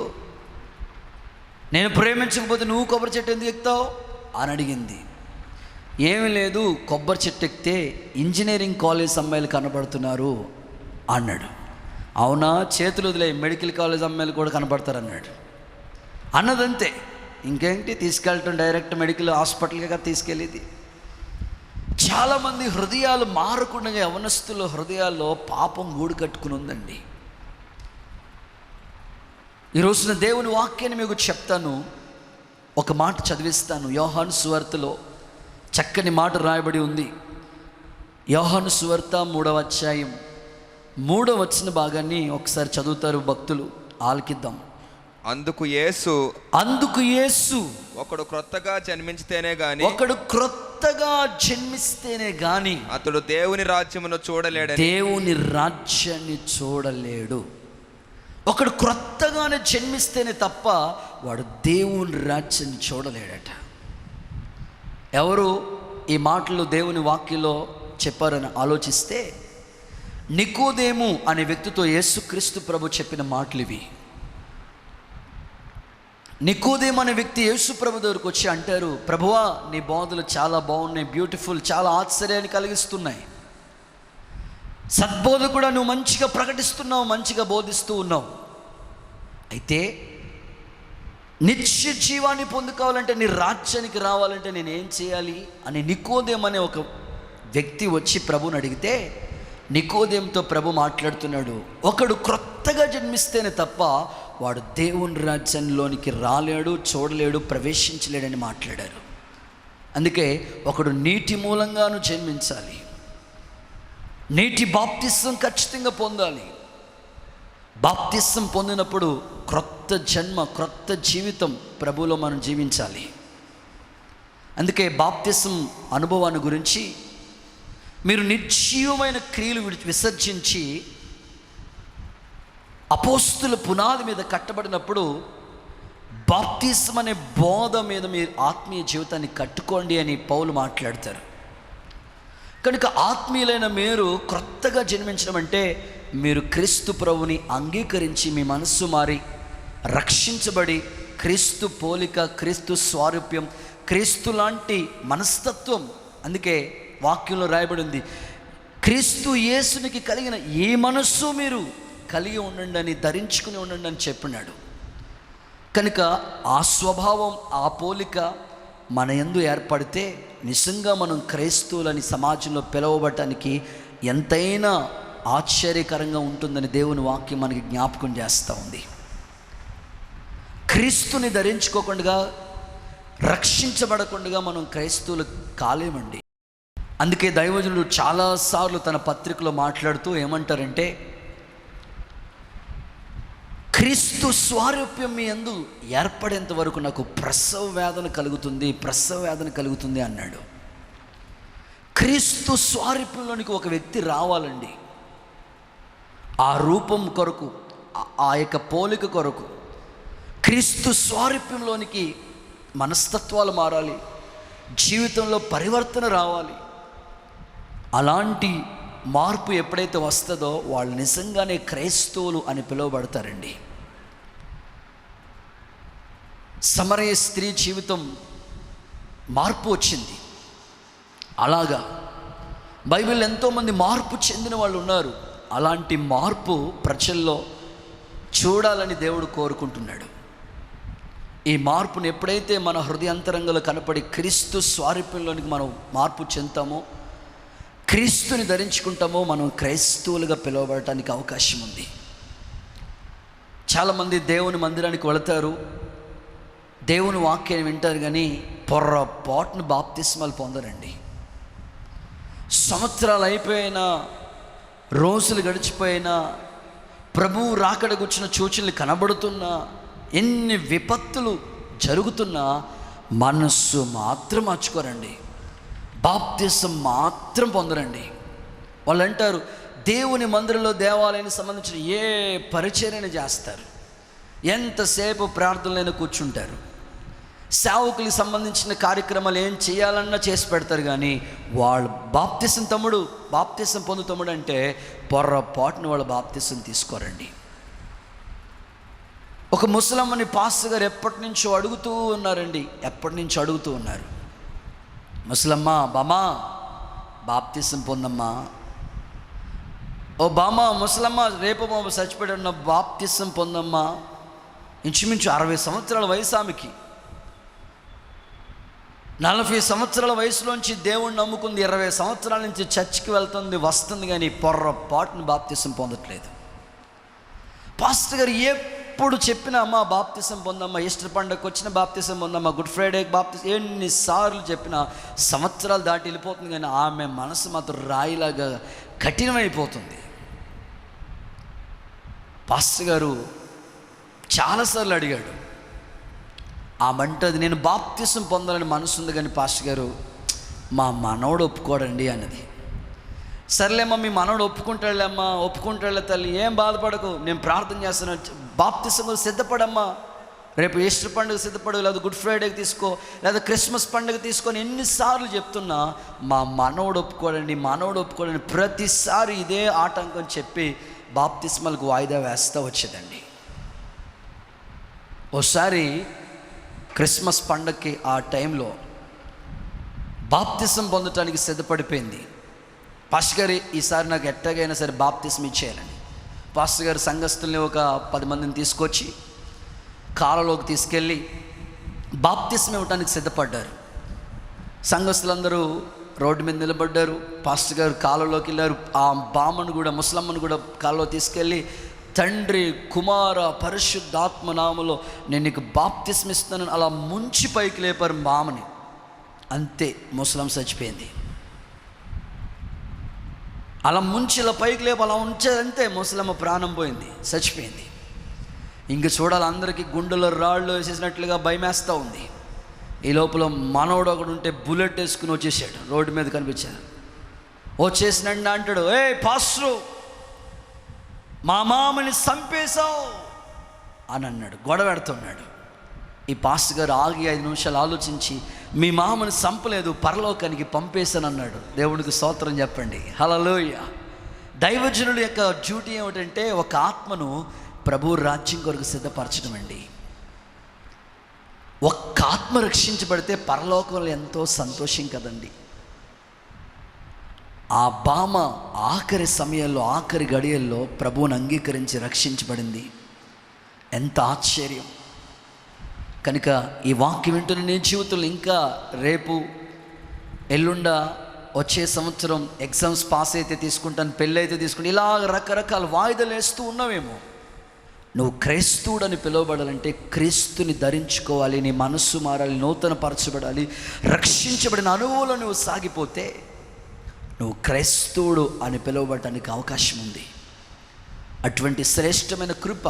నేను ప్రేమించకపోతే నువ్వు కొబ్బరి చెట్టు ఎందుకు ఎక్కుతావు? అని అడిగింది. ఏమీ లేదు, కొబ్బరి చెట్టు ఎక్కితే ఇంజనీరింగ్ కాలేజ్ అమ్మాయిలు కనబడుతున్నారు అన్నాడు. అవునా, చేతులు వదిలే, మెడికల్ కాలేజ్ అమ్మాయిలు కూడా కనబడతారు అన్నాడు. అన్నదంతే, ఇంకేంటి తీసుకెళ్ళటం, డైరెక్ట్ మెడికల్ హాస్పిటల్గా తీసుకెళ్ళేది. చాలామంది హృదయాలు మారకుండా, యవనస్తుల హృదయాల్లో పాపం గూడు కట్టుకుని ఉందండి. ఈ రోజున దేవుని వాక్యాన్ని మీకు చెప్తాను, ఒక మాట చదివిస్తాను. యోహాను సువార్తలో చక్కని మాట రాయబడి ఉంది. యోహాను సువార్త 3వ అధ్యాయం 3వ వచన భాగాన్ని ఒకసారి చదువుతారు భక్తులు, ఆలకిద్దాం. అందుకు యేసు ఒకడు క్రొత్తగా జన్మిస్తేనే గాని అతడు దేవుని రాజ్యమును చూడలేడు. దేవుని రాజ్యాన్ని చూడలేడు. ఒకడు క్రొత్తగానే జన్మిస్తేనే తప్ప వాడు దేవుని రాజ్యాన్ని చూడలేడట. ఎవరు ఈ మాటలు దేవుని వాక్యంలో చెప్పారని ఆలోచిస్తే, నికోదేము అనే వ్యక్తితో యేసుక్రీస్తు ప్రభు చెప్పిన మాటలు ఇవి. నికోదేము అనే వ్యక్తి యేసు ప్రభు దగ్గరకు వచ్చి అంటారు, ప్రభువా నీ బోధలు చాలా బాగున్నాయి, బ్యూటిఫుల్, చాలా ఆశ్చర్యాన్ని కలిగిస్తున్నాయి, సద్బోధ కూడా నువ్వు మంచిగా ప్రకటిస్తున్నావు, మంచిగా బోధిస్తూ ఉన్నావు. అయితే నిత్య జీవాన్ని పొందుకోవాలంటే, నీ రాజ్యానికి రావాలంటే నేనేం చేయాలి అని నికోదేము అనే ఒక వ్యక్తి వచ్చి ప్రభుని అడిగితే, నికోదేముతో ప్రభు మాట్లాడుతున్నాడు, ఒకడు క్రొత్తగా జన్మిస్తేనే తప్ప వాడు దేవుని రాజ్యంలోనికి రాలేడు, చూడలేడు, ప్రవేశించలేడని మాట్లాడారు. అందుకే ఒకడు నీటి మూలంగాను జన్మించాలి, నీటి బాప్తిసం ఖచ్చితంగా పొందాలి. బాప్తిసం పొందినప్పుడు క్రొత్త జన్మ, క్రొత్త జీవితం ప్రభువులో మనం జీవించాలి. అందుకే బాప్తిసం అనుభవాన్ని గురించి, మీరు నిర్జీవమైన క్రియలు విసర్జించి అపోస్తుల పునాది మీద కట్టబడినప్పుడు బాప్తిసం అనే బోధ మీద మీరు ఆత్మీయ జీవితాన్ని కట్టుకోండి అని పౌలు మాట్లాడతారు. కనుక ఆత్మీయులైన మీరు క్రొత్తగా జన్మించడం అంటే, మీరు క్రీస్తు ప్రభుని అంగీకరించి మీ మనస్సు మారి రక్షించబడి క్రీస్తు పోలిక, క్రీస్తు స్వారూప్యం, క్రీస్తు లాంటి మనస్తత్వం. అందుకే వాక్యంలో రాయబడి ఉంది, క్రీస్తు యేసునికి కలిగిన ఏ మనస్సు మీరు కలిగి ఉండండి అని, ధరించుకుని ఉండండి అని చెప్పినాడు. కనుక ఆ స్వభావం, ఆ పోలిక మన యందు ఏర్పడితే నిజంగా మనం క్రైస్తవులని సమాజంలో పిలువబడటానికి ఎంతైనా ఆశ్చర్యకరంగా ఉంటుందని దేవుని వాక్యం మనకి జ్ఞాపకం చేస్తూ ఉంది. క్రీస్తుని ధరించుకోకుండా, రక్షించబడకుండా మనం క్రైస్తవులు కాలేమండి. అందుకే దైవజనుడు చాలాసార్లు తన పత్రికలో మాట్లాడుతూ ఏమంటారంటే, క్రీస్తు స్వారూప్యం మీ యందు ఏర్పడేంత వరకు నాకు ప్రసవ వేదన కలుగుతుంది అన్నాడు. క్రీస్తు స్వారూప్యంలోనికి ఒక వ్యక్తి రావాలండి. ఆ రూపం కొరకు, ఆ యొక్క పోలిక కొరకు, క్రీస్తు స్వారూప్యంలోనికి మనస్తత్వాలు మారాలి, జీవితంలో పరివర్తన రావాలి. అలాంటి మార్పు ఎప్పుడైతే వస్తుందో వాళ్ళు నిజంగానే క్రైస్తవులు అని పిలువబడతారండి. సమరయ స్త్రీ జీవితం మార్పు వచ్చింది. అలాగా బైబిల్ ఎంతోమంది మార్పు చెందిన వాళ్ళు ఉన్నారు. అలాంటి మార్పు ప్రజల్లో చూడాలని దేవుడు కోరుకుంటున్నాడు. ఈ మార్పును ఎప్పుడైతే మన హృదయాంతరంగంలో కనపడి క్రీస్తు స్వారూప్యంలోనికి మనం మార్పు చెందుతామో, క్రీస్తుని ధరించుకుంటామో, మనం క్రైస్తవులుగా పిలువబడటానికి అవకాశం ఉంది. చాలామంది దేవుని మందిరానికి వెళతారు, దేవుని వాక్యాన్ని వింటారు, కానీ పొర్రపాటును బాప్తిస్మాలు పొందరండి. సంవత్సరాలు అయిపోయినా, రోజులు గడిచిపోయినా, ప్రభువు రాకడ గుచ్చిన సూచనలు కనబడుతున్నా, ఎన్ని విపత్తులు జరుగుతున్నా మనస్సు మాత్రం మార్చుకోరండి, బాప్తిసం మాత్రం పొందరండి. వాళ్ళు అంటారు దేవుని మందిరంలో, దేవాలయానికి సంబంధించిన ఏ పరిచర్యను చేస్తారు, ఎంతసేపు ప్రార్థనలైనా కూర్చుంటారు, సేవకులకు సంబంధించిన కార్యక్రమాలు ఏం చేయాలన్నా చేసి పెడతారు, కానీ వాళ్ళు బాప్తిసం పొందు తమ్ముడు అంటే పొర్రపాటును వాళ్ళు బాప్తిసం తీసుకోరండి. ఒక ముసలమ్మని పాస్టర్ గారు ఎప్పటి నుంచో అడుగుతూ ఉన్నారండి. ముసలమ్మ బామా బాప్తిసం పొందమ్మా, ఓ బామా ముసలమ్మ రేపు బాబు చచ్చిపోయాడున్న బాప్తిసం పొందమ్మా. ఇంచుమించు 60 సంవత్సరాల వయసు ఆమెకి. 40 సంవత్సరాల వయసులోంచి దేవుణ్ణి నమ్ముకుంది, 20 సంవత్సరాల నుంచి చర్చికి వెళ్తుంది వస్తుంది, కానీ పొర్రపాటును బాప్తిసం పొందట్లేదు. పాస్టర్ గారు ఎప్పుడు చెప్పినా అమ్మ బాప్తిసం పొందమ్మా, ఈస్టర్ పండుగకి వచ్చిన బాప్తిసం పొందమ్మా, గుడ్ ఫ్రైడేకి బాప్తిసం, ఎన్నిసార్లు చెప్పినా సంవత్సరాలు దాటి వెళ్ళిపోతుంది, కానీ ఆమె మనసు మాత్రం రాయిలాగా కఠినమైపోతుంది. పాస్టర్ గారు చాలాసార్లు అడిగాడు, ఆమంటది నేను బాప్తిసం పొందాలని మనసు ఉంది, కానీ పాస్టర్ గారు మా మనవడు ఒప్పుకోడండి అన్నది. సర్లేమ్మా మీ మనవడు ఒప్పుకుంటాడులేమ్మా, ఒప్పుకుంటాడులే తల్లి, ఏం బాధపడకు, నేను ప్రార్థన చేస్తాను, బాప్తిసం సిద్ధపడమ్మా, రేపు ఈస్టర్ పండుగ సిద్ధపడు, లేదా గుడ్ ఫ్రైడేకి తీసుకో, లేదా క్రిస్మస్ పండుగ తీసుకొని ఎన్నిసార్లు చెప్తున్నా మా మనవడు ఒప్పుకోడండి, మనవడు ఒప్పుకోడండి, ప్రతిసారి ఇదే ఆటంకం చెప్పి బాప్తిస్మలకు వాయిదా వేస్తూ వచ్చేదండి. ఓసారి క్రిస్మస్ పండగకి ఆ టైంలో బాప్తిసం పొందటానికి సిద్ధపడిపోయింది. పాస్టర్ గారు ఈసారి నాకు ఎట్టగైనా సరే బాప్తిసం ఇచ్చేయాలని పాస్టర్ గారు సంఘస్థుల్ని ఒక 10 మందిని తీసుకొచ్చి కాలలోకి తీసుకెళ్ళి బాప్తిసం ఇవ్వడానికి సిద్ధపడ్డారు. సంఘస్థులందరూ రోడ్డు మీద నిలబడ్డారు. పాస్టర్ గారు కాలంలోకి వెళ్ళారు. ఆ బామ్మను కూడా ముసలమ్మను కూడా కాలంలో తీసుకెళ్ళి తండ్రి కుమార పరిశుద్ధాత్మ నామములో నేను నీకు బాప్తిసం ఇస్తున్నాను అలా ముంచి పైకి లేపారు బామని. అంతే, ముసలం చచ్చిపోయింది. అలా ముంచి ఇలా పైకి లేపు అలా ఉంచేదంతే, ముసలమ్మ ప్రాణం పోయింది, చచ్చిపోయింది. ఇంక చూడాలి, అందరికీ గుండెలో రాళ్ళు వేసేసినట్లుగా భయమేస్తూ ఉంది. ఈ లోపల మనవడు ఒకడు ఉంటే బుల్లెట్ వేసుకుని వచ్చేసాడు, రోడ్డు మీద కనిపించాడు. వచ్చేసినండి అంటాడు, ఏ పాస్టరు మా మామని చంపేశావు అని అన్నాడు, గొడవ పెడుతున్నాడు. ఈ పాస్టర్ గారు ఆగి 5 నిమిషాలు ఆలోచించి మీ మామని చంపలేదు, పరలోకానికి పంపేశాను అన్నాడు. దేవుడికి స్తోత్రం చెప్పండి, హల్లెలూయా. దైవజనుల యొక్క డ్యూటీ ఏమిటంటే ఒక ఆత్మను ప్రభు రాజ్యం కొరకు సిద్ధపరచడం అండి. ఒక్క ఆత్మ రక్షించబడితే పరలోకంలో ఎంతో సంతోషం కదండి. ఆ బామ ఆఖరి సమయంలో ఆఖరి గడియల్లో ప్రభువుని అంగీకరించి రక్షించబడింది. ఎంత ఆశ్చర్యం. కనుక ఈ వాక్యం వింటున్న నీ జీవితంలో ఇంకా రేపు ఎల్లుండ వచ్చే సంవత్సరం ఎగ్జామ్స్ పాస్ అయితే తీసుకుంటాను, పెళ్ళి అయితే తీసుకుంటాను, ఇలా రకరకాల వాయిదాలు వేస్తూ ఉన్నావేమో. నువ్వు క్రైస్తవుడని పిలువబడాలంటే క్రీస్తుని ధరించుకోవాలి, నీ మనస్సు మారాలి, నూతన పరచబడాలి, రక్షించబడిన అనుభవంలో నువ్వు సాగిపోతే నువ్వు క్రైస్తవుడు అని పిలువబడటానికి అవకాశం ఉంది. అటువంటి శ్రేష్టమైన కృప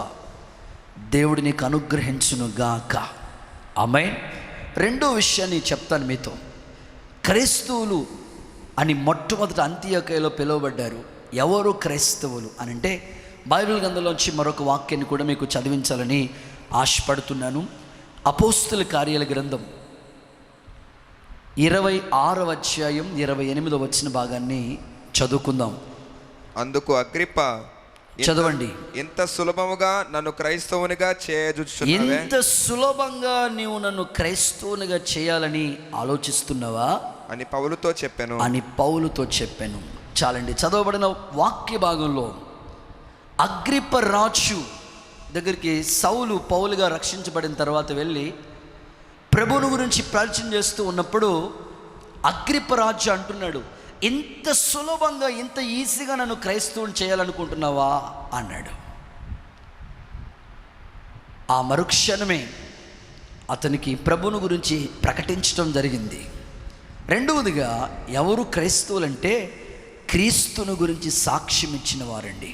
దేవుడు నీకు అనుగ్రహించునుగాక. ఆమేన్. రెండో విషయాన్ని చెప్తాను మీతో. క్రైస్తవులు అని మొట్టమొదట అంతియోకయలో పిలువబడ్డారు. ఎవరు క్రైస్తవులు అని అంటే బైబిల్ గ్రంథంలోంచి మరొక వాక్యాన్ని కూడా మీకు చదివించాలని ఆశపడుతున్నాను. అపోస్తుల కార్యాల గ్రంథం 26వ అధ్యాయం 28వ వచన భాగాన్ని చదువుకుందాం. అందుకు అగ్రిప్ప, చదవండి. ఎంత సులభముగా నన్ను క్రైస్తవునిగా చేయజూచుచున్నావే, ఎంత సులభంగా నీవు నన్ను క్రైస్తవునిగా చేయాలని ఆలోచిస్తున్నావా అని పౌలుతో చెప్పాను. చాలండి. చదవబడిన వాక్య భాగంలో అగ్రిప్ప రాజు దగ్గరికి సౌలు పౌలుగా రక్షించబడిన తర్వాత వెళ్ళి ప్రభువుని గురించి పరిచయం చేస్తూ ఉన్నప్పుడు అగ్రిప్ప రాజు అంటున్నాడు, ఇంత సులభంగా ఇంత ఈజీగా నన్ను క్రైస్తవుని చేయాలనుకుంటున్నావా అన్నాడు. ఆ మరుక్షణమే అతనికి ప్రభువుని గురించి ప్రకటించడం జరిగింది. రెండవదిగా ఎవరు క్రైస్తవులంటే క్రీస్తుని గురించి సాక్ష్యం ఇచ్చిన వారండి.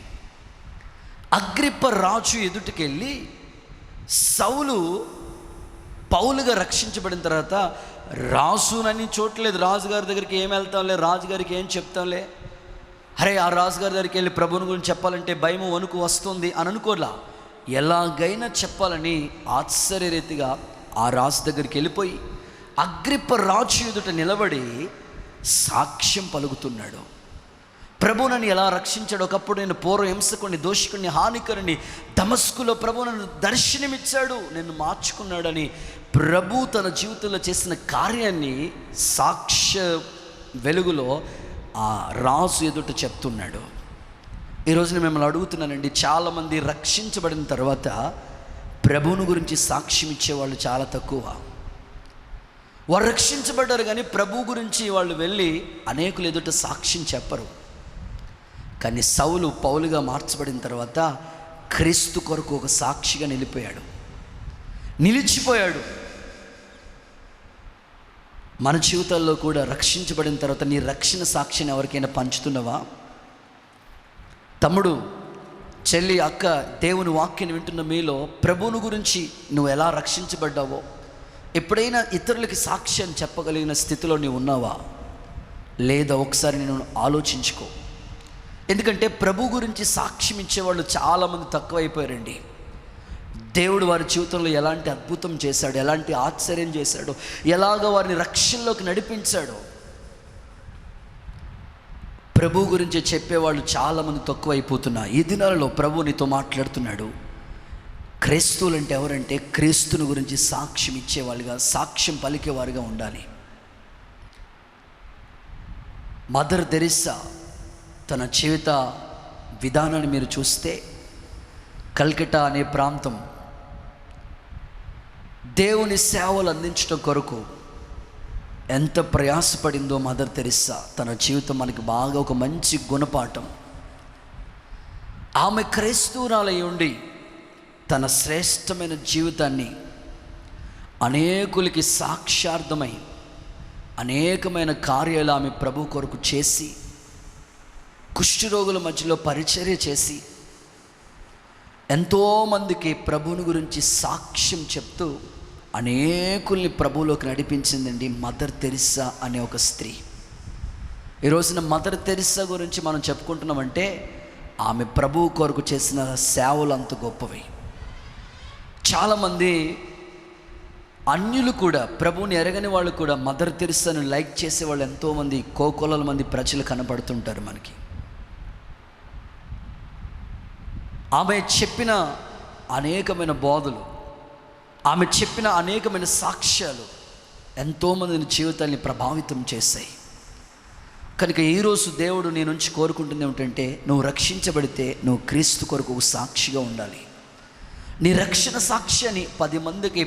అగ్రిప్ప రాజు ఎదుటికెళ్ళి సౌలు పౌలుగా రక్షించబడిన తర్వాత రాజునని చూడలేదు, రాజుగారి దగ్గరికి ఏం వెళ్తాంలే, రాజుగారికి ఏం చెప్తాంలే, అరే ఆ రాజుగారి దగ్గరికి వెళ్ళి ప్రభువుని గురించి చెప్పాలంటే భయం వణుకు వస్తుంది అని అనుకోలా. ఎలాగైనా చెప్పాలని ఆశ్చర్యరీతిగా ఆ రాజు దగ్గరికి వెళ్ళిపోయి అగ్రిప్ప రాజు ఎదుట నిలబడి సాక్ష్యం పలుకుతున్నాడు. ప్రభు నన్ను ఎలా రక్షించాడు. ఒకప్పుడు నేను పూర్వ హింసకుని, దోషకుని, హానికరుని, దమస్కులో ప్రభు నన్ను దర్శనమిచ్చాడు, నేను మార్చుకున్నాడని ప్రభు తన జీవితంలో చేసిన కార్యాన్ని సాక్ష్య వెలుగులో ఆ రాజు ఎదుట చెప్తున్నాడు. ఈరోజు నేను మిమ్మల్ని అడుగుతున్నానండి, చాలామంది రక్షించబడిన తర్వాత ప్రభువుని గురించి సాక్ష్యం ఇచ్చేవాళ్ళు చాలా తక్కువ. వారు రక్షించబడ్డారు కానీ ప్రభు గురించి వాళ్ళు వెళ్ళి అనేకులు ఎదుట సాక్ష్యం చెప్పరు. కానీ సౌలు పౌలుగా మార్చబడిన తర్వాత క్రీస్తు కొరకు ఒక సాక్షిగా నిలిచిపోయాడు. మన జీవితాల్లో కూడా రక్షించబడిన తర్వాత నీ రక్షణ సాక్షిని ఎవరికైనా పంచుతున్నావా? తమ్ముడు, చెల్లి, అక్క, దేవుని వాక్యాన్ని వింటున్న మీలో ప్రభువుని గురించి నువ్వు ఎలా రక్షించబడ్డావో ఎప్పుడైనా ఇతరులకి సాక్ష్యం చెప్పగలిగిన స్థితిలో నీవు ఉన్నావా లేదా ఒకసారి నేను ఆలోచించుకో. ఎందుకంటే ప్రభు గురించి సాక్ష్యం ఇచ్చేవాళ్ళు చాలామంది తక్కువైపోయారండి. దేవుడు వారి జీవితంలో ఎలాంటి అద్భుతం చేశాడు, ఎలాంటి ఆశ్చర్యం చేశాడు, ఎలాగ వారిని రక్షణలోకి నడిపించాడు, ప్రభు గురించి చెప్పేవాళ్ళు చాలామంది తక్కువైపోతున్నారు. ఈ దినాలలో ప్రభు నీతో మాట్లాడుతున్నాడు. క్రైస్తవులు అంటే ఎవరంటే క్రీస్తుని గురించి సాక్ష్యం ఇచ్చేవాళ్ళుగా, సాక్ష్యం పలికేవారుగా ఉండాలి. మదర్ తెరెస్సా తన జీవిత విధానాన్ని మీరు చూస్తే, కల్కటా అనే ప్రాంతం దేవుని సేవలు అందించడం కొరకు ఎంత ప్రయాసపడిందో మదర్ తెరెస్సా. తన జీవితం మనకి బాగా ఒక మంచి గుణపాఠం. ఆమె క్రైస్తవురాలై ఉండి తన శ్రేష్టమైన జీవితాన్ని అనేకులకి సాక్ష్యార్థమై అనేకమైన కార్యాలు ఆమె ప్రభు కొరకు చేసి, కుష్ఠరోగుల మధ్యలో పరిచర్య చేసి ఎంతోమందికి ప్రభువుని గురించి సాక్ష్యం చెప్తూ అనేకుల్ని ప్రభువులోకి నడిపించిందండి మదర్ తెరెస్సా అనే ఒక స్త్రీ. ఈ రోజున మదర్ తెరెస్సా గురించి మనం చెప్పుకుంటున్నామంటే ఆమె ప్రభువు కొరకు చేసిన సేవలు అంత గొప్పవి. చాలామంది అన్యులు కూడా, ప్రభువుని ఎరగని వాళ్ళు కూడా మదర్ తెరెస్సాను లైక్ చేసేవాళ్ళు ఎంతోమంది, కోకొల్లల మంది ప్రజలు కనబడుతుంటారు మనకి. ఆమె చెప్పిన అనేకమైన బోధలు, ఆమె చెప్పిన అనేకమైన సాక్ష్యాలు ఎంతోమంది జీవితాన్ని ప్రభావితం చేశాయి. కనుక ఈరోజు దేవుడు నీ నుంచి కోరుకుంటుంది ఏమిటంటే, నువ్వు రక్షించబడితే నువ్వు క్రీస్తు కొరకు ఒక సాక్షిగా ఉండాలి. నీ రక్షణ సాక్ష్యాన్ని 10 మందికి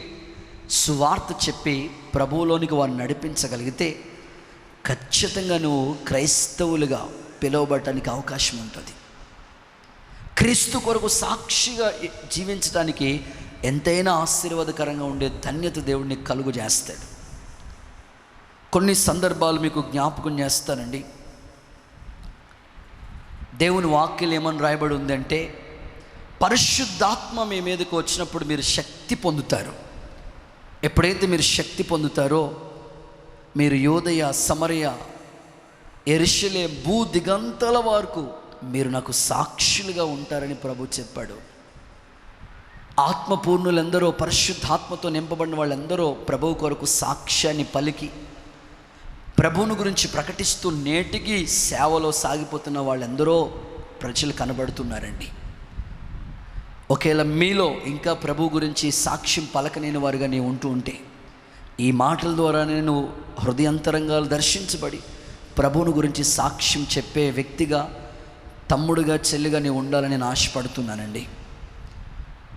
సువార్త చెప్పి ప్రభువులోనికి వారిని నడిపించగలిగితే ఖచ్చితంగా నువ్వు క్రైస్తవులుగా పిలువబడటానికి అవకాశం ఉంటుంది. క్రీస్తు కొరకు సాక్షిగా జీవించడానికి ఎంతైనా ఆశీర్వాదకరంగా ఉండే ధన్యత దేవుడిని కలుగు చేస్తాడు. కొన్ని సందర్భాలు మీకు జ్ఞాపకం చేస్తానండి. దేవుని వాక్యం ఏమని రాయబడి ఉందంటే, పరిశుద్ధాత్మ మీ మీదకి వచ్చినప్పుడు మీరు శక్తి పొందుతారు. ఎప్పుడైతే మీరు శక్తి పొందుతారో మీరు యోదయ, సమరయ, యెరూషలేము, భూ దిగంతల వరకు మీరు నాకు సాక్షులుగా ఉంటారని ప్రభు చెప్పాడు. ఆత్మపూర్ణులందరూ, పరిశుద్ధాత్మతో నింపబడిన వాళ్ళందరూ ప్రభువు కొరకు సాక్ష్యాన్ని పలికి ప్రభువుని గురించి ప్రకటిస్తూ నేటికి సేవలో సాగిపోతున్న వాళ్ళందరూ ప్రజలు కనబడుతున్నారండి. ఒకవేళ మీలో ఇంకా ప్రభు గురించి సాక్ష్యం పలకలేని వారుగా నీవు ఉంటూ ఉంటే, ఈ మాటల ద్వారానే నువ్వు హృదయాంతరంగాలు దర్శించబడి ప్రభువుని గురించి సాక్ష్యం చెప్పే వ్యక్తిగా, తమ్ముడుగా, చెల్లిగా నీవు ఉండాలని నేను ఆశపడుతున్నానండి.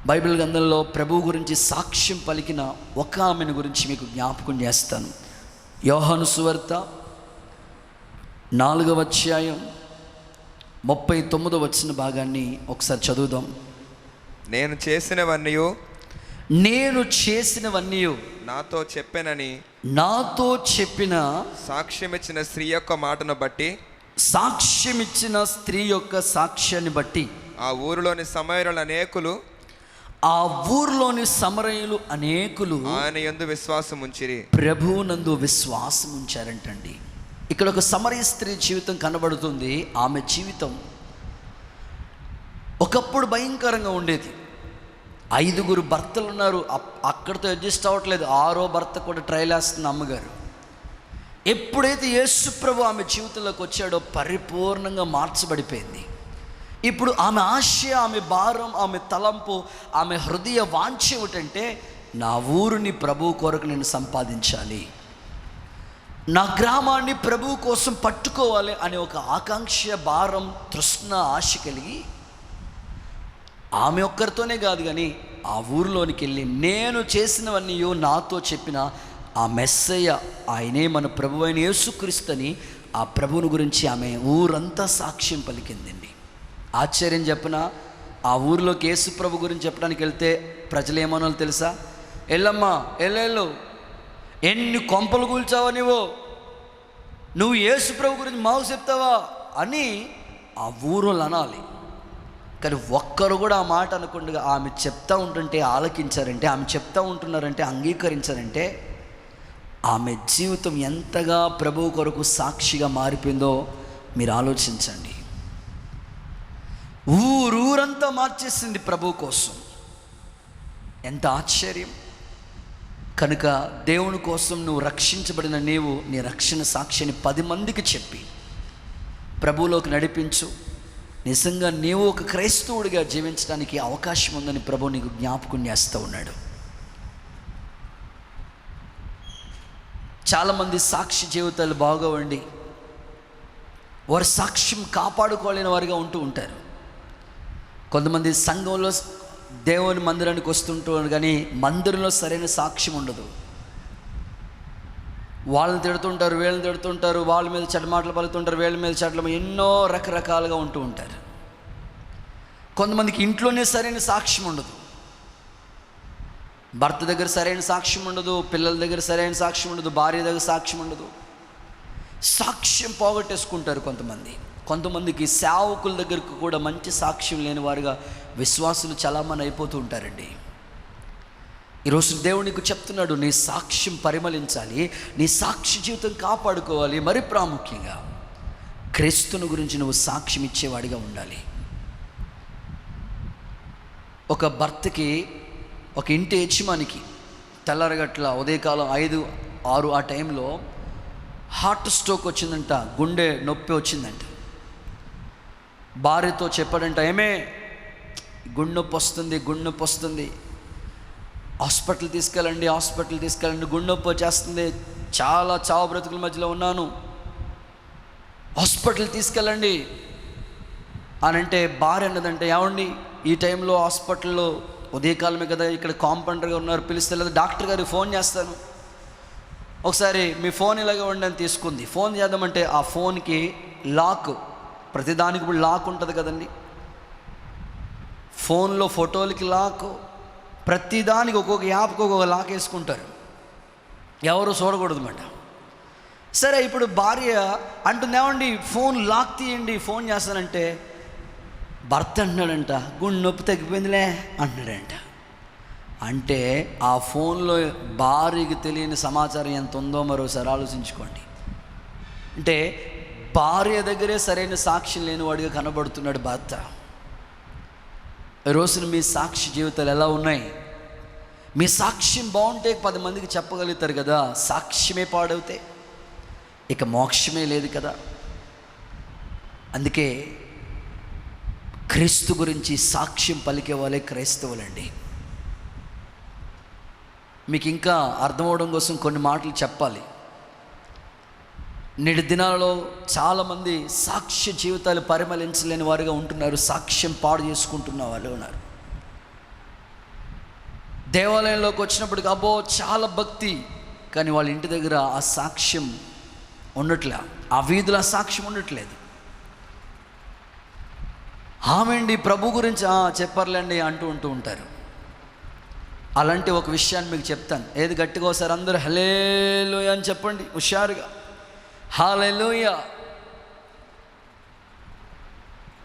బైబిల్ గ్రంథంలో ప్రభువు గురించి సాక్ష్యం పలికిన ఒక ఆమెను గురించి మీకు జ్ఞాపకం చేస్తాను. యోహాను సువార్త 4వ అధ్యాయం 39వ వచన భాగాన్ని ఒకసారి చదువుదాం. నేను చేసినవన్నీ నాతో చెప్పిన సాక్ష్యమిచ్చిన స్త్రీ యొక్క మాటను బట్టి, సాక్ష్యమిచ్చిన స్త్రీ యొక్క సాక్ష్యాన్ని బట్టి ఆ ఊరిలోని సమరయులు అనేకులు ఆయన యందు విశ్వాసం ఉంచిరి, ప్రభువునందు విశ్వాసం ఉంచారంటండి. ఇక్కడ ఒక సమరయ స్త్రీ జీవితం కనబడుతుంది. ఆమె జీవితం ఒకప్పుడు భయంకరంగా ఉండేది. 5 భర్తలు ఉన్నారు, అక్కడితో అడ్జస్ట్ అవ్వట్లేదు. 6వ భర్త కూడా ట్రైల్ వేస్తున్న అమ్మగారు. ఎప్పుడైతే యేసు ప్రభు ఆమె జీవితంలోకి వచ్చాడో పరిపూర్ణంగా మార్చబడిపోయింది. ఇప్పుడు ఆమె ఆశ, ఆమె భారం, ఆమె తలంపు, ఆమె హృదయ వాంఛ ఏమిటంటే, నా ఊరిని ప్రభు కొరకు నేను సంపాదించాలి, నా గ్రామాన్ని ప్రభు కోసం పట్టుకోవాలి అనే ఒక ఆకాంక్ష, భారం, తృష్ణ, ఆశ కలిగి ఆమె ఒక్కరితోనే కాదు కానీ ఆ ఊరిలోనికి వెళ్ళి నేను చేసినవన్నీ నాతో చెప్పిన ఆ మెస్సయ్య, ఆయనే మన ప్రభు అయిన యేసుక్రీస్తుని, ఆ ప్రభువుని గురించి ఆమె ఊరంతా సాక్ష్యం పలికిందండి. ఆశ్చర్యం చెప్పిన, ఆ ఊరిలోకి యేసు ప్రభు గురించి చెప్పడానికి వెళ్తే ప్రజలు ఏమన్నా తెలుసా? ఎల్లమ్మా ఎల్లెళ్ళు, ఎన్ని కొంపలు కూల్చావా నువ్వు యేసు ప్రభు గురించి మాకు చెప్తావా అని ఆ ఊరోళ్ళు అనాలి. కానీ ఒక్కరు కూడా ఆ మాట అనకుండా ఆమె చెప్తా ఉంటుంటే ఆలకించారంటే, ఆమె చెప్తా ఉంటున్నారంటే అంగీకరించారంటే, ఆమె జీవితం ఎంతగా ప్రభు కొరకు సాక్షిగా మారిపోయిందో మీరు ఆలోచించండి. ఊరంతా మార్చేసింది ప్రభు కోసం. ఎంత ఆశ్చర్యం! కనుక దేవుని కోసం నువ్వు రక్షించబడిన నీవు నీ రక్షణ సాక్ష్యాన్ని 10 మందికి చెప్పి ప్రభువులోకి నడిపించు. నిజంగా నీవు ఒక క్రైస్తవుడిగా జీవించడానికి అవకాశం ఉందని ప్రభు నీకు జ్ఞాపకం చేస్తూ ఉన్నాడు. చాలామంది సాక్షి జీవితాలు బాగోవండి, వారి సాక్ష్యం కాపాడుకోలేని వారిగా ఉంటూ ఉంటారు. కొంతమంది సంఘంలో దేవుని మందిరానికి వస్తుంటారు కానీ మందిరంలో సరైన సాక్ష్యం ఉండదు. వాళ్ళని తిడుతుంటారు, వీళ్ళని తిడుతుంటారు, వాళ్ళ మీద చెడ్డ మాటలు పలుకుతుంటారు, వీళ్ళ మీద చెడ్డ, ఎన్నో రకరకాలుగా ఉంటూ ఉంటారు. కొంతమందికి ఇంట్లోనే సరైన సాక్ష్యం ఉండదు, భర్త దగ్గర సరైన సాక్ష్యం ఉండదు, పిల్లల దగ్గర సరైన సాక్ష్యం ఉండదు, భార్య దగ్గర సాక్ష్యం ఉండదు. సాక్ష్యం పోగొట్టేసుకుంటారు కొంతమందికి సేవకుల దగ్గరకు కూడా మంచి సాక్ష్యం లేని వారుగా విశ్వాసులు చాలామంది అయిపోతూ ఉంటారండి. ఈరోజు దేవునికి చెప్తున్నాడు, నీ సాక్ష్యం పరిమళించాలి, నీ సాక్షి జీవితం కాపాడుకోవాలి. మరి ప్రాముఖ్యంగా క్రీస్తుని గురించి నువ్వు సాక్ష్యం ఇచ్చేవాడిగా ఉండాలి. ఒక భర్తకి, ఒక ఇంటి యజమానికి తెల్లరగట్ల ఉదయకాలం 5-6 ఆ టైంలో హార్ట్ స్ట్రోక్ వచ్చిందంట, గుండె నొప్పి వచ్చిందంట. భార్యతో చెప్పాడంట, ఏమే గుండె నొప్పి వస్తుంది, హాస్పిటల్ తీసుకెళ్ళండి, గుండె నొప్పి వచ్చేస్తుంది, చాలా చావు బ్రతుకుల మధ్యలో ఉన్నాను, హాస్పిటల్ తీసుకెళ్ళండి అని అంటే భార్య అన్నదంటే, ఏమండి ఈ టైంలో హాస్పిటల్లో ఉదయకాలమే కదా, ఇక్కడ కాంపౌండర్గా ఉన్నారు, పిలిస్తే లేదా డాక్టర్ గారికి ఫోన్ చేస్తాను, ఒకసారి మీ ఫోన్ ఇలాగే ఉండని తీసుకుంది. ఫోన్ చేద్దామంటే ఆ ఫోన్కి లాక్, ప్రతిదానికి ఇప్పుడు లాక్ ఉంటుంది కదండి, ఫోన్లో ఫోటోలకి లాక్, ప్రతిదానికి ఒక్కొక్క యాప్కి ఒక్కొక్క లాక్ వేసుకుంటారు, ఎవరు చూడకూడదు అన్నమాట. సరే ఇప్పుడు భార్య అంటుంది, ఏమండి ఫోన్ లాక్ తీయండి, ఫోన్ చేస్తానంటే భర్త అంటున్నాడంట, గుండె నొప్పి తగ్గిపోయిందిలే అంటున్నాడంట. అంటే ఆ ఫోన్లో భార్యకి తెలియని సమాచారం ఎంత ఉందో మరోసారి ఆలోచించుకోండి. అంటే భార్య దగ్గరే సరైన సాక్ష్యం లేనివాడిగా కనబడుతున్నాడు భర్త. రోజున మీ సాక్షి జీవితాలు ఎలా ఉన్నాయి? మీ సాక్ష్యం బాగుంటే 10 మందికి చెప్పగలుగుతారు కదా. సాక్ష్యమే పాడవుతే ఇక మోక్షమే లేదు కదా. అందుకే క్రీస్తు గురించి సాక్ష్యం పలికే వాళ్ళే క్రైస్తవులండి. మీకు ఇంకా అర్థమవడం కోసం కొన్ని మాటలు చెప్పాలి. నేటి దినాలలో చాలామంది సాక్ష్య జీవితాలు పరిమళించలేని వారుగా ఉంటున్నారు, సాక్ష్యం పాడు చేసుకుంటున్న వాళ్ళు ఉన్నారు. దేవాలయంలోకి వచ్చినప్పటికి అబ్బో చాలా భక్తి, కానీ వాళ్ళ ఇంటి దగ్గర ఆ సాక్ష్యం ఉండట్లే, ఆ వీధుల సాక్ష్యం ఉండట్లేదు. ఆమెండి ప్రభు గురించి చెప్పర్లేండి అంటూ ఉంటారు. అలాంటి ఒక విషయాన్ని మీకు చెప్తాను. ఏది గట్టిగా ఒకసారి అందరూ హల్లెలూయా అని చెప్పండి హుషారుగా, హల్లెలూయా.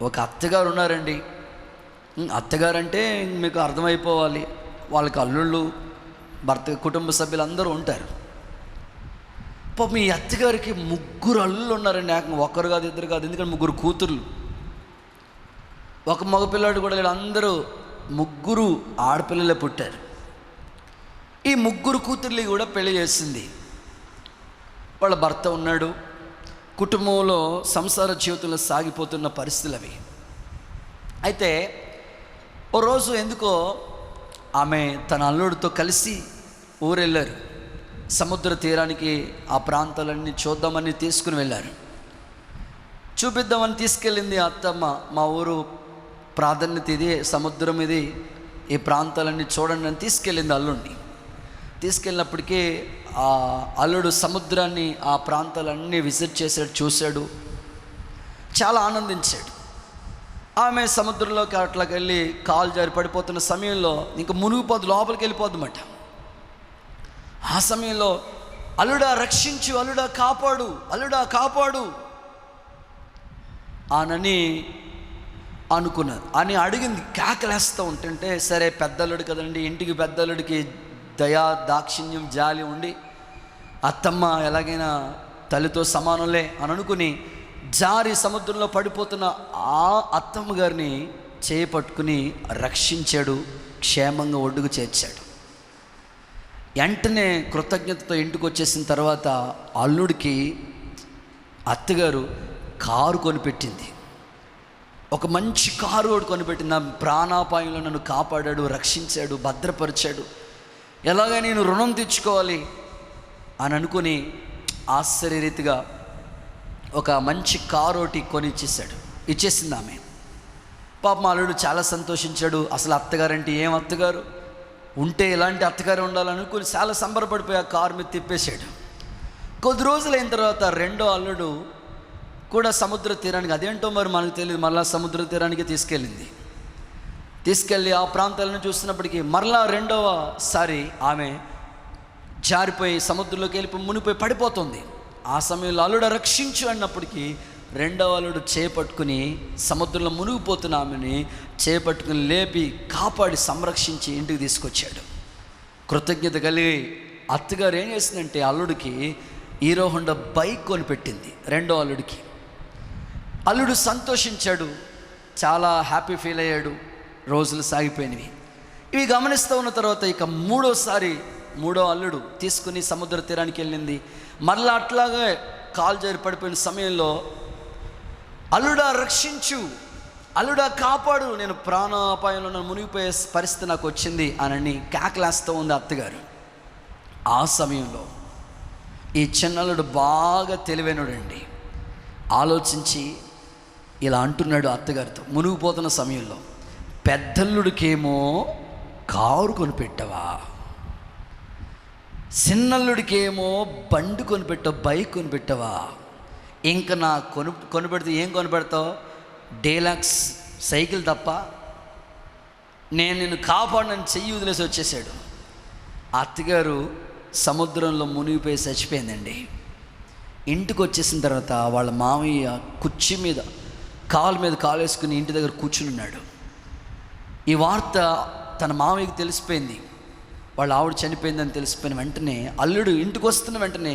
ఒక అత్తగారు ఉన్నారండి. అత్తగారు అంటే మీకు అర్థమైపోవాలి, వాళ్ళకి అల్లుళ్ళు, భర్త, కుటుంబ సభ్యులు అందరూ ఉంటారు. మీ అత్తగారికి 3 అల్లుళ్ళు ఉన్నారండి. ఒకరు కాదు, ఇద్దరు కాదు, ఎందుకంటే 3 కూతుర్లు, ఒక మగపిల్లాడు కూడా లేడు. అందరూ 3 ఆడపిల్లలే పుట్టారు. ఈ 3 కూతుర్లు కూడా పెళ్లి చేసింది. వాళ్ళ భర్త ఉన్నాడు, కుటుంబంలో సంసార జీవితంలో సాగిపోతున్న పరిస్థితులు అవి. అయితే ఓ రోజు ఎందుకో ఆమె తన అల్లుడితో కలిసి ఊరెళ్ళారు. సముద్ర తీరానికి ఆ ప్రాంతాలన్నీ చూద్దామని తీసుకుని వెళ్ళారు. చూపిద్దామని తీసుకెళ్ళింది అత్తమ్మ. మా ఊరు ప్రాధాన్యత ఇది, సముద్రం ఇది, ఈ ప్రాంతాలన్నీ చూడండి అని తీసుకెళ్ళింది అల్లుడిని. తీసుకెళ్ళినప్పటికీ ఆ అల్లుడు సముద్రాన్ని, ఆ ప్రాంతాలన్నీ విజిట్ చేశాడు, చూశాడు, చాలా ఆనందించాడు. ఆమె సముద్రంలోకి అట్లకి వెళ్ళి కాలు జారి పడిపోతున్న సమయంలో ఇంకా మునిగిపోద్దు, లోపలికి వెళ్ళిపోద్దన్నమాట. ఆ సమయంలో అల్లుడా రక్షించు, అల్లుడా కాపాడు, అల్లుడా కాపాడు అనని అనుకున్నది. అని అడిగింది, కేకలేస్తూ ఉంటుంటే సరే పెద్దల్లుడు కదండి, ఇంటికి పెద్దల్లుడికి దయా దాక్షిణ్యం జాలి ఉండి అత్తమ్మ ఎలాగైనా తల్లితో సమానంలే అని అనుకుని జారి సముద్రంలో పడిపోతున్న ఆ అత్తమ్మ గారిని చేపట్టుకుని రక్షించాడు, క్షేమంగా ఒడ్డుకు చేర్చాడు. వెంటనే కృతజ్ఞతతో ఇంటికి వచ్చేసిన తర్వాత అల్లుడికి అత్తగారు కారు కొనిపెట్టింది. ఒక మంచి కారు కూడా కొనిపెట్టింది. నా ప్రాణాపాయంలో నన్ను కాపాడాడు, రక్షించాడు, భద్రపరిచాడు, ఎలాగ నేను రుణం తెచ్చుకోవాలి అని అనుకుని ఆశ్చర్యరీతిగా ఒక మంచి కారు ఒకటి ఇచ్చేసింది ఆమె. పాపం అల్లుడు చాలా సంతోషించాడు. అసలు అత్తగారంటే ఏం అత్తగారు, ఉంటే ఇలాంటి అత్తగారు ఉండాలనుకుని చాలా సంబరపడిపోయి ఆ కారు మీద తిప్పేశాడు. కొద్ది రోజులైన తర్వాత రెండో అల్లుడు కూడా సముద్ర తీరానికి, అదేంటో మరి మనకు తెలియదు, మరలా సముద్ర తీరానికి తీసుకెళ్ళి ఆ ప్రాంతాలను చూస్తున్నప్పటికీ మరలా రెండవసారి ఆమె జారిపోయి సముద్రంలోకి వెళ్ళిపోయి మునిపోయి పడిపోతుంది. ఆ సమయంలో అల్లుడు రక్షించు అన్నప్పటికీ రెండవ అల్లుడు చేపట్టుకుని సముద్రంలో మునిగిపోతున్న ఆమెని చేపట్టుకుని లేపి కాపాడి సంరక్షించి ఇంటికి తీసుకొచ్చాడు. కృతజ్ఞత కలిగి అత్తగారు ఏం చేసిందంటే అల్లుడికి హీరో హోండా బైక్ కొనిపెట్టింది. రెండో అల్లుడికి అల్లుడు సంతోషించాడు, చాలా హ్యాపీ ఫీల్ అయ్యాడు. రోజులు సాగిపోయినవి. ఇవి గమనిస్తూ ఉన్న తర్వాత ఇక మూడో అల్లుడు తీసుకుని సముద్ర తీరానికి వెళ్ళింది. మరలా అట్లాగే కాలు జారి పడిపోయిన సమయంలో అల్లుడా రక్షించు, అల్లుడా కాపాడు, నేను ప్రాణాపాయంలో నన్ను మునిగిపోయే పరిస్థితి నాకు వచ్చింది అని కేకలేస్తూ ఉంది అత్తగారు. ఆ సమయంలో ఈ చిన్నల్లుడు బాగా తెలివైనడండి, ఆలోచించి ఇలా అంటున్నాడు అత్తగారితో మునిగిపోతున్న సమయంలో, పెద్దల్లుడికేమో కారు కొనిపెట్టవా, చిన్నల్లుడికేమో బండి కొనిపెట్టావు, బైక్ కొనిపెట్టవా, ఇంకా నా కొనిపెడితే ఏం కొనిపెడతావు, డీలక్స్ సైకిల్ తప్ప, నేను నిన్ను కాపాడనని చెయ్యి వదిలేసి వచ్చేసాడు. అత్తగారు సముద్రంలో మునిగిపోయి చచ్చిపోయిందండి. ఇంటికి వచ్చేసిన తర్వాత వాళ్ళ మామయ్య కుర్చీ మీద కాలు వేసుకుని ఇంటి దగ్గర కూర్చుని ఉన్నాడు. ఈ వార్త తన మామయ్యకి తెలిసిపోయింది. వాళ్ళ ఆవిడ చనిపోయిందని తెలిసిపోయిన వెంటనే అల్లుడు ఇంటికి వస్తున్న వెంటనే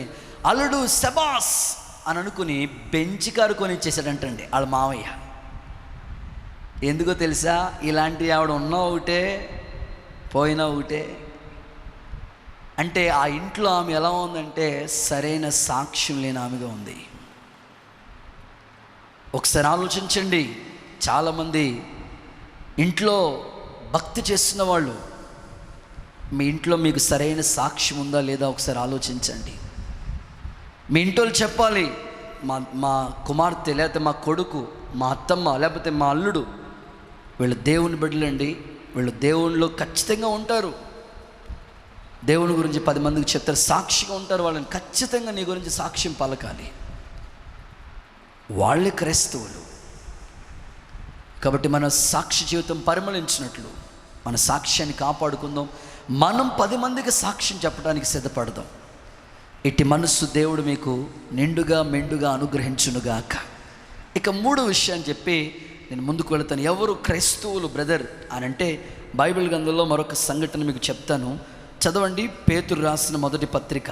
అల్లుడు శబాస్ అని అనుకుని బెంచ్ కారు కొనిచ్చేసాడంటండి వాళ్ళ మామయ్య. ఎందుకో తెలుసా, ఇలాంటి ఆవిడ ఉన్నా ఒకటే పోయినా ఒకటే. అంటే ఆ ఇంట్లో ఆమె ఎలా ఉందంటే సరైన సాక్ష్యం లేని ఆమెగా ఉంది. ఒకసారి ఆలోచించండి, చాలామంది ఇంట్లో భక్తి చేస్తున్న వాళ్ళు, మీ ఇంట్లో మీకు సరైన సాక్ష్యం ఉందా లేదా ఒకసారి ఆలోచించండి. మీ ఇంట్లో చెప్పాలి, మా కుమార్తె లేకపోతే మా కొడుకు, మా అత్తమ్మ లేకపోతే మా అల్లుడు వీళ్ళు దేవుని బిడ్డలండి, వీళ్ళు దేవునిలో ఖచ్చితంగా ఉంటారు, దేవుని గురించి 10 మందికి చెప్తారు, సాక్షిగా ఉంటారు, వాళ్ళని ఖచ్చితంగా నీ గురించి సాక్ష్యం పలకాలి. వాళ్ళే క్రైస్తవులు. కాబట్టి మన సాక్షి జీవితం పరిమళించినట్లు మన సాక్ష్యాన్ని కాపాడుకుందాం. మనం 10 మందికి సాక్ష్యం చెప్పడానికి సిద్ధపడదాం. ఇట్టి మనస్సు దేవుడు మీకు నిండుగా మెండుగా అనుగ్రహించునుగాక. ఇక 3వ విషయాన్ని చెప్పి నేను ముందుకు వెళతాను. ఎవరు క్రైస్తవులు బ్రదర్ అని అంటే బైబిల్ గ్రంథంలో మరొక సంఘటన మీకు చెప్తాను. చదవండి, పేతురు రాసిన మొదటి పత్రిక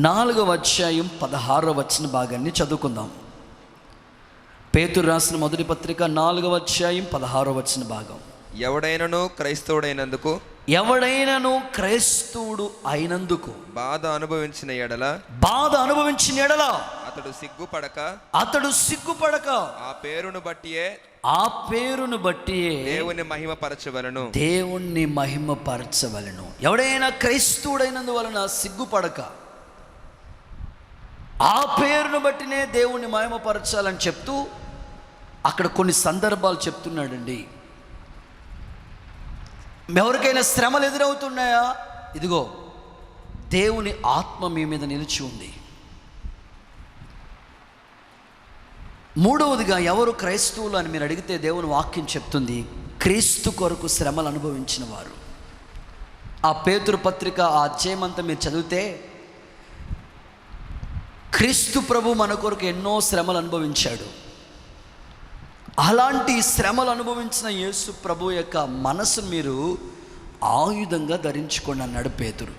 4వ అధ్యాయం 16వ వచన భాగాన్ని చదువుకుందాం. పేతురు రాసిన మొదటి పత్రిక 4వ అధ్యాయం 16వ వచన భాగం. ఎవడైనను క్రైస్తవుడైనందుకు ఎవడైనను క్రైస్తవుడు అయినందుకు బాధ అనుభవించిన ఎడల అతడు సిగ్గుపడక ఆ పేరును బట్టి దేవుని మహిమపరచవలెను. ఎవడైనా క్రైస్తవుడైనందువలన సిగ్గుపడక ఆ పేరును బట్టినే దేవుణ్ణి మహిమపరచాలని చెప్తూ అక్కడ కొన్ని సందర్భాలు చెప్తున్నాడండి. ఎవరికైనా శ్రమలు ఎదురవుతున్నాయా? ఇదిగో దేవుని ఆత్మ మీ మీద నిలిచి ఉంది. మూడవదిగా ఎవరు క్రైస్తవులు అని మీరు అడిగితే దేవుని వాక్యం చెప్తుంది, క్రీస్తు కొరకు శ్రమలు అనుభవించిన వారు. ఆ పేతురు పత్రిక ఆ అధ్యాయమంతా మీరు చదివితే క్రీస్తు ప్రభు మన కొరకు ఎన్నో శ్రమలు అనుభవించాడు. అలాంటి శ్రమలు అనుభవించిన యేసు ప్రభు యొక్క మనసు మీరు ఆయుధంగా ధరించుకోండి అన్నాడు పేతురు.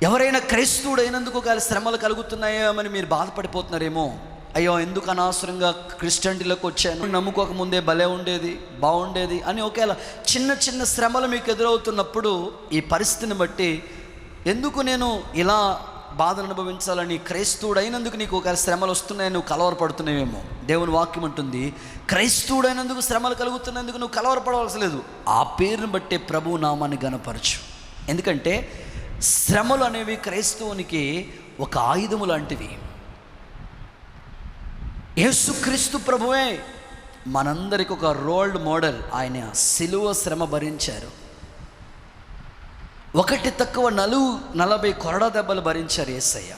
ఎవరైనా క్రైస్తవుడైనందుకు ఒకవేళ శ్రమలు కలుగుతున్నాయేమని మీరు బాధపడిపోతున్నారేమో, అయ్యో ఎందుకు అనవసరంగా క్రిస్టియానిటీలోకి వచ్చాను, నమ్ముకోకముందే భలే ఉండేది బాగుండేది అని ఒకవేళ చిన్న చిన్న శ్రమలు మీకు ఎదురవుతున్నప్పుడు ఈ పరిస్థితిని బట్టి ఎందుకు నేను ఇలా బాధను అనుభవించాలని, క్రైస్తవుడైనందుకు నీకు ఒకవేళ శ్రమలు వస్తున్నాయి నువ్వు కలవరపడుతున్నావేమో. దేవుని వాక్యం అంటుంది, క్రైస్తవుడైనందుకు శ్రమలు కలుగుతున్నందుకు నువ్వు కలవరపడవలసి లేదు, ఆ పేరును బట్టే ప్రభు నామాన్ని గణపరచు. ఎందుకంటే శ్రమలు అనేవి క్రైస్తవునికి ఒక ఆయుధము లాంటివి. యేసుక్రీస్తు ప్రభువే మనందరికి ఒక రోల్ మోడల్. ఆయన సిలువ శ్రమ భరించారు. 1 తక్కువ 40 కొరడా దెబ్బలు భరించారు యేసయ్య.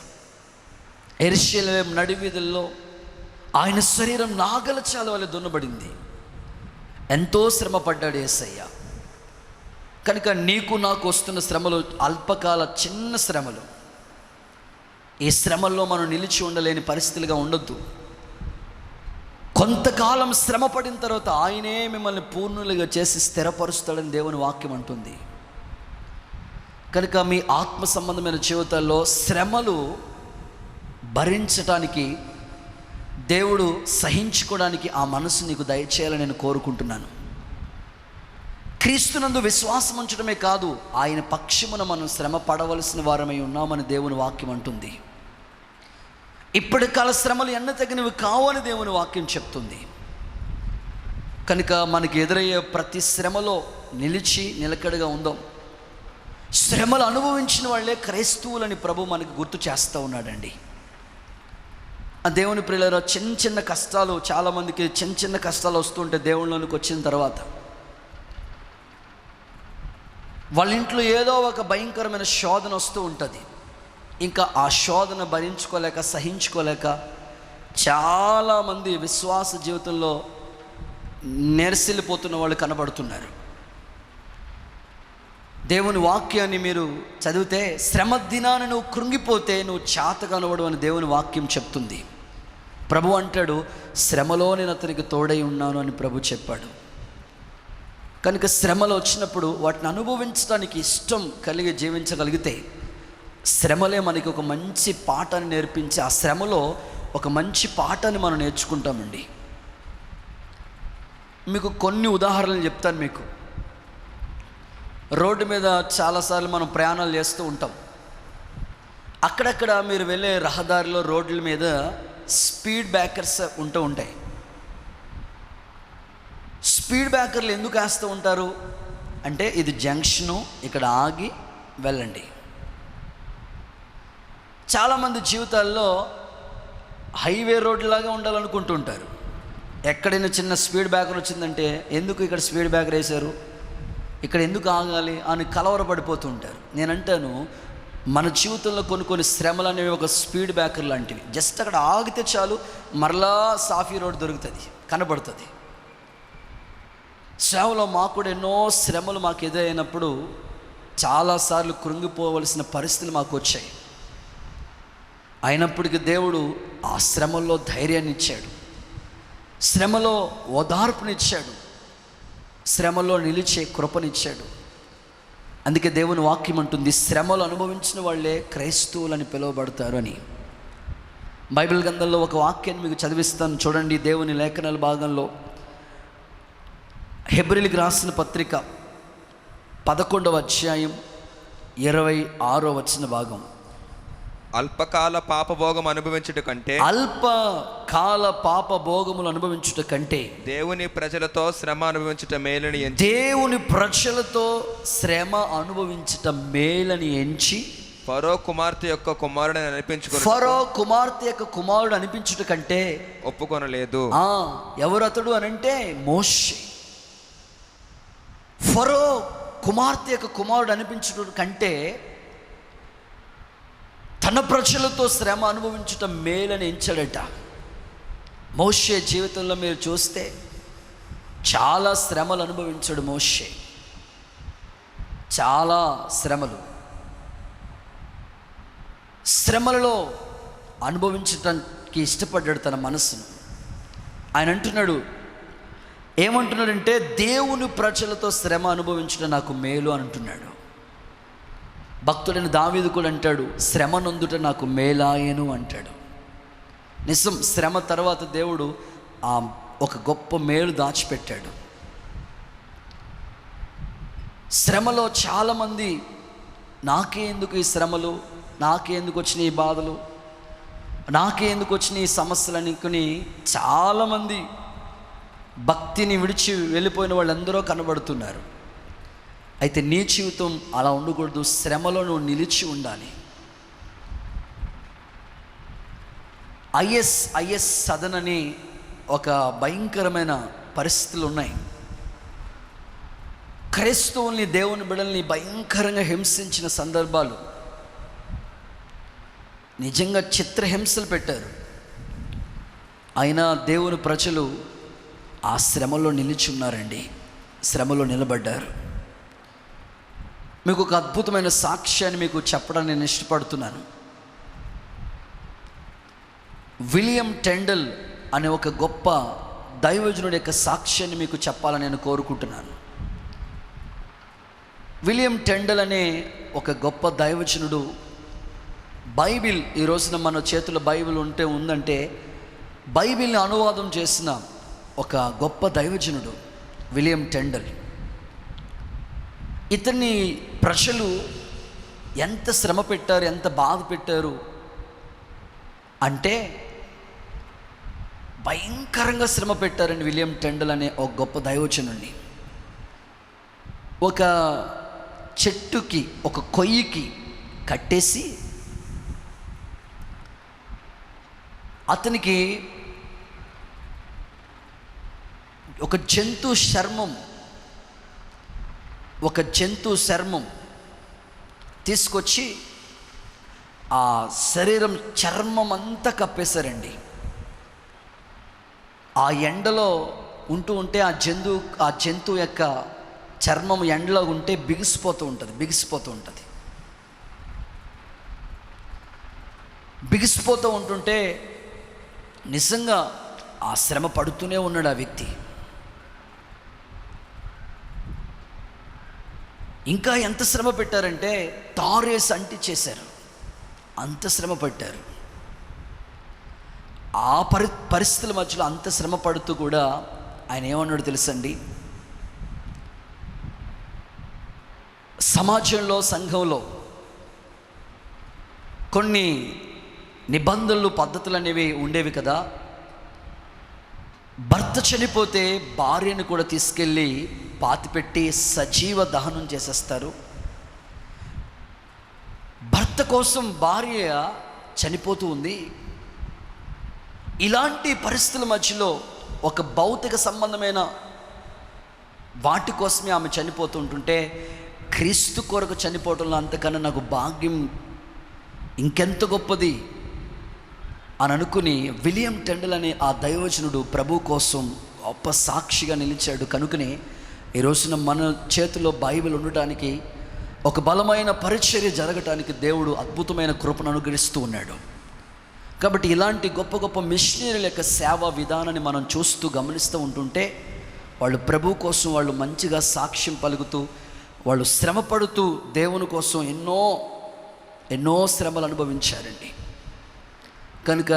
యెరూషలేము నడివీధుల్లో ఆయన శరీరం నాగలచాల వలె దున్నబడింది. ఎంతో శ్రమ పడ్డాడు యేసయ్య. కనుక నీకు నాకు వస్తున్న శ్రమలు అల్పకాల చిన్న శ్రమలు. ఈ శ్రమల్లో మనం నిలిచి ఉండలేని పరిస్థితులుగా ఉండొద్దు. కొంతకాలం శ్రమ పడిన తర్వాత ఆయనే మిమ్మల్ని పూర్ణులుగా చేసి స్థిరపరుస్తాడని దేవుని వాక్యం అంటుంది. కనుక మీ ఆత్మ సంబంధమైన జీవితాల్లో శ్రమలు భరించటానికి, దేవుడు సహించుకోవడానికి ఆ మనసు నీకు దయచేయాలని నేను కోరుకుంటున్నాను. క్రీస్తునందు విశ్వాసం ఉంచడమే కాదు, ఆయన పక్షమున మనం శ్రమ పడవలసిన వారమై ఉన్నామని దేవుని వాక్యం అంటుంది. ఇప్పటి కాల శ్రమలు ఎన్న తగినవి కావని దేవుని వాక్యం చెప్తుంది. కనుక మనకి ఎదురయ్యే ప్రతి శ్రమలో నిలకడగా ఉందాం. శ్రమలు అనుభవించిన వాళ్ళే క్రైస్తవులని ప్రభు మనకి గుర్తు చేస్తూ ఉన్నాడండి. ఆ దేవుని ప్రియులారా, చిన్న కష్టాలు, చాలామందికి చిన్న కష్టాలు వస్తుంటే దేవుళ్ళలోనికి వచ్చిన తర్వాత వాళ్ళ ఇంట్లో ఏదో ఒక భయంకరమైన శోధన వస్తూ ఉంటుంది. ఇంకా ఆ శోధన భరించుకోలేక సహించుకోలేక చాలామంది విశ్వాస జీవితంలో నెరసిల్లిపోతున్న వాళ్ళు కనబడుతున్నారు. దేవుని వాక్యాన్ని మీరు చదివితే శ్రమ దినాన నువ్వు కృంగిపోతే నువ్వు చాతగానవడు అని దేవుని వాక్యం చెప్తుంది. ప్రభు అంటాడు, శ్రమలో నేను అతనికి తోడై ఉన్నాను అని ప్రభు చెప్పాడు. కనుక శ్రమలు వచ్చినప్పుడు వాటిని అనుభవించడానికి ఇష్టం కలిగి జీవించగలిగితే శ్రమలే మనకి ఒక మంచి పాఠాన్ని నేర్పించి ఆ శ్రమలో ఒక మంచి పాఠాన్ని మనం నేర్చుకుంటామండి. మీకు కొన్ని ఉదాహరణలు చెప్తాను. మీకు రోడ్డు మీద చాలాసార్లు మనం ప్రయాణాలు చేస్తూ ఉంటాం. అక్కడక్కడ మీరు వెళ్ళే రహదారిలో రోడ్ల మీద స్పీడ్ బ్రేకర్స్ ఉంటూ ఉంటాయి. స్పీడ్ బ్రేకర్లు ఎందుకు వేస్తూ ఉంటారు అంటే, ఇది జంక్షను, ఇక్కడ ఆగి వెళ్ళండి. చాలామంది జీవితాల్లో హైవే రోడ్లాగా ఉండాలనుకుంటూ ఉంటారు. ఎక్కడైనా చిన్న స్పీడ్ బ్రేకర్ వచ్చిందంటే ఎందుకు ఇక్కడ స్పీడ్ బ్రేకర్ వేశారు, ఇక్కడ ఎందుకు ఆగాలి అని కలవరపడిపోతూ ఉంటారు. నేనంటాను, మన జీవితంలో కొన్ని శ్రమలు అనేవి ఒక స్పీడ్ బ్రేకర్ లాంటివి. జస్ట్ అక్కడ ఆగితే చాలు, మరలా సాఫీ రోడ్ దొరుకుతుంది, కనబడుతుంది. సేవలో మాకు కూడా ఎన్నో శ్రమలు మాకు ఎదురైనప్పుడు చాలాసార్లు కృంగిపోవలసిన పరిస్థితులు మాకు వచ్చాయి. అయినప్పటికీ దేవుడు ఆ శ్రమల్లో ధైర్యాన్ని ఇచ్చాడు, శ్రమలో ఓదార్పునిచ్చాడు, శ్రమలో నిలిచే కృపనిచ్చాడు. అందుకే దేవుని వాక్యం అంటుంది, శ్రమలు అనుభవించిన వాళ్ళే క్రైస్తవులని పిలువబడతారు అని. బైబిల్ గ్రంథంలో ఒక వాక్యాన్ని మీకు చదివిస్తాను చూడండి. దేవుని లేఖనాల భాగంలో హెబ్రీయులకు రాసిన పత్రిక 11వ అధ్యాయం 26వ వచన భాగం. అల్పకాల పాపభోగం అనుభవించుట కంటే, అల్పకాల పాప భోగములు అనుభవించుట కంటే దేవుని ప్రజలతో శ్రమ అనుభవించుట మేలని ఎంచి, దేవుని ప్రజలతో శ్రమ అనుభవించుట మేలని ఎంచి, ఫరో కుమార్తె యొక్క కుమారుడని అనిపించుకుని, ఫరో కుమార్తె యొక్క కుమారుడు అనిపించుట కంటే ఒప్పుకొనలేదు. ఎవరు అతడు అనంటే మోషే. ఫరో కుమార్తె యొక్క కుమారుడు అనిపించుట కంటే తన ప్రజలతో శ్రమ అనుభవించుట మేలని ఎంచాడట. మోషే జీవితంలో మీరు చూస్తే చాలా శ్రమలు అనుభవించాడు మోషే, చాలా శ్రమలలో అనుభవించటానికి ఇష్టపడ్డాడు తన మనసును. ఆయన అంటున్నాడు, ఏమంటున్నాడంటే దేవుని ప్రజలతో శ్రమ అనుభవించడం నాకు మేలు అని అంటున్నాడు. భక్తుడైన దావీదు కూడా అంటాడు, శ్రమ నొందుట నాకు మేలాయను అంటాడు. నిజం, శ్రమ తర్వాత దేవుడు ఒక గొప్ప మేలు దాచిపెట్టాడు. శ్రమలో చాలామంది నాకే ఎందుకు ఈ శ్రమలు, నాకే ఎందుకు వచ్చిన ఈ బాధలు, నాకే ఎందుకు వచ్చిన ఈ సమస్యలు అనుకుని చాలామంది భక్తిని విడిచి వెళ్ళిపోయిన వాళ్ళందరూ కనబడుతున్నారు. అయితే నీ జీవితం అలా ఉండకూడదు. శ్రమలో నువ్వు నిలిచి ఉండాలి. ఐఎస్ సదన్ అని ఒక భయంకరమైన పరిస్థితులు ఉన్నాయి. క్రైస్తవుల్ని, దేవుని బిడ్డల్ని భయంకరంగా హింసించిన సందర్భాలు, నిజంగా చిత్రహింసలు పెట్టారు. అయినా దేవుని ప్రజలు ఆ శ్రమలో నిలిచి ఉన్నారండి, శ్రమలో నిలబడ్డారు. మీకు ఒక అద్భుతమైన సాక్ష్యాన్ని మీకు చెప్పడానికి నేను ఇష్టపడుతున్నాను. విలియం టెండల్ అనే ఒక గొప్ప దైవజనుడి యొక్క సాక్ష్యాన్ని మీకు చెప్పాలని నేను కోరుకుంటున్నాను. విలియం టెండల్ అనే ఒక గొప్ప దైవజనుడు, బైబిల్ ఈ రోజున మన చేతుల్లో బైబిల్ ఉందంటే బైబిల్ని అనువాదం చేసిన ఒక గొప్ప దైవజనుడు విలియం టెండల్. ఇతన్ని ప్రజలు ఎంత శ్రమ పెట్టారు, ఎంత బాధ పెట్టారు అంటే భయంకరంగా శ్రమ పెట్టారండి విలియం టెండల్ అనే ఒక గొప్ప దైవజనుడిని. ఒక చెట్టుకి, ఒక కొయ్యికి కట్టేసి అతనికి ఒక జంతు చర్మం తీసుకొచ్చి ఆ శరీరం చర్మం అంతా కప్పేశారండి. ఆ ఎండలో ఉంటే ఆ జంతువు యొక్క చర్మం ఎండలో ఉంటే బిగిసిపోతూ ఉంటుంది. బిగిసిపోతూ ఉంటుంటే నిజంగా ఆ శ్రమ పడుతూనే ఉన్నాడు ఆ వ్యక్తి. ఇంకా ఎంత శ్రమ పెట్టారంటే తారేసి అంటించేశారు, అంత శ్రమ పట్టారు. ఆ పరిస్థితుల మధ్యలో అంత శ్రమ పడుతూ కూడా ఆయన ఏమన్నాడు తెలుసండి, సమాజంలో, సంఘంలో కొన్ని నిబంధనలు, పద్ధతులు అనేవి ఉండేవి కదా. భర్త చనిపోతే భార్యను కూడా తీసుకెళ్ళి పాతిపెట్టి సజీవ దహనం చేసేస్తారు. భర్త కోసం భార్య చనిపోతూ ఉంది. ఇలాంటి పరిస్థితుల మధ్యలో ఒక భౌతిక సంబంధమైన వాటి కోసమే ఆమె చనిపోతూ ఉంటుంటే, క్రీస్తు కొరకు చనిపోవటంలో అంతకన్నా నాకు భాగ్యం ఇంకెంత గొప్పది అని అనుకుని విలియం టెండల్ అనే ఆ దైవజనుడు ప్రభు కోసం గొప్ప సాక్షిగా నిలిచాడు. కనుకనే ఈ రోజున మన చేతిలో బైబిల్ ఉండటానికి, ఒక బలమైన పరిచర్య జరగటానికి దేవుడు అద్భుతమైన కృపను అనుగ్రహిస్తూ ఉన్నాడు. కాబట్టి ఇలాంటి గొప్ప గొప్ప మిషనరీల యొక్క సేవా విధానాన్ని మనం చూస్తూ గమనిస్తూ ఉంటుంటే, వాళ్ళు ప్రభు కోసం వాళ్ళు మంచిగా సాక్ష్యం పలుకుతూ, వాళ్ళు శ్రమ పడుతూ దేవుని కోసం ఎన్నో శ్రమలు అనుభవించారండి. కనుక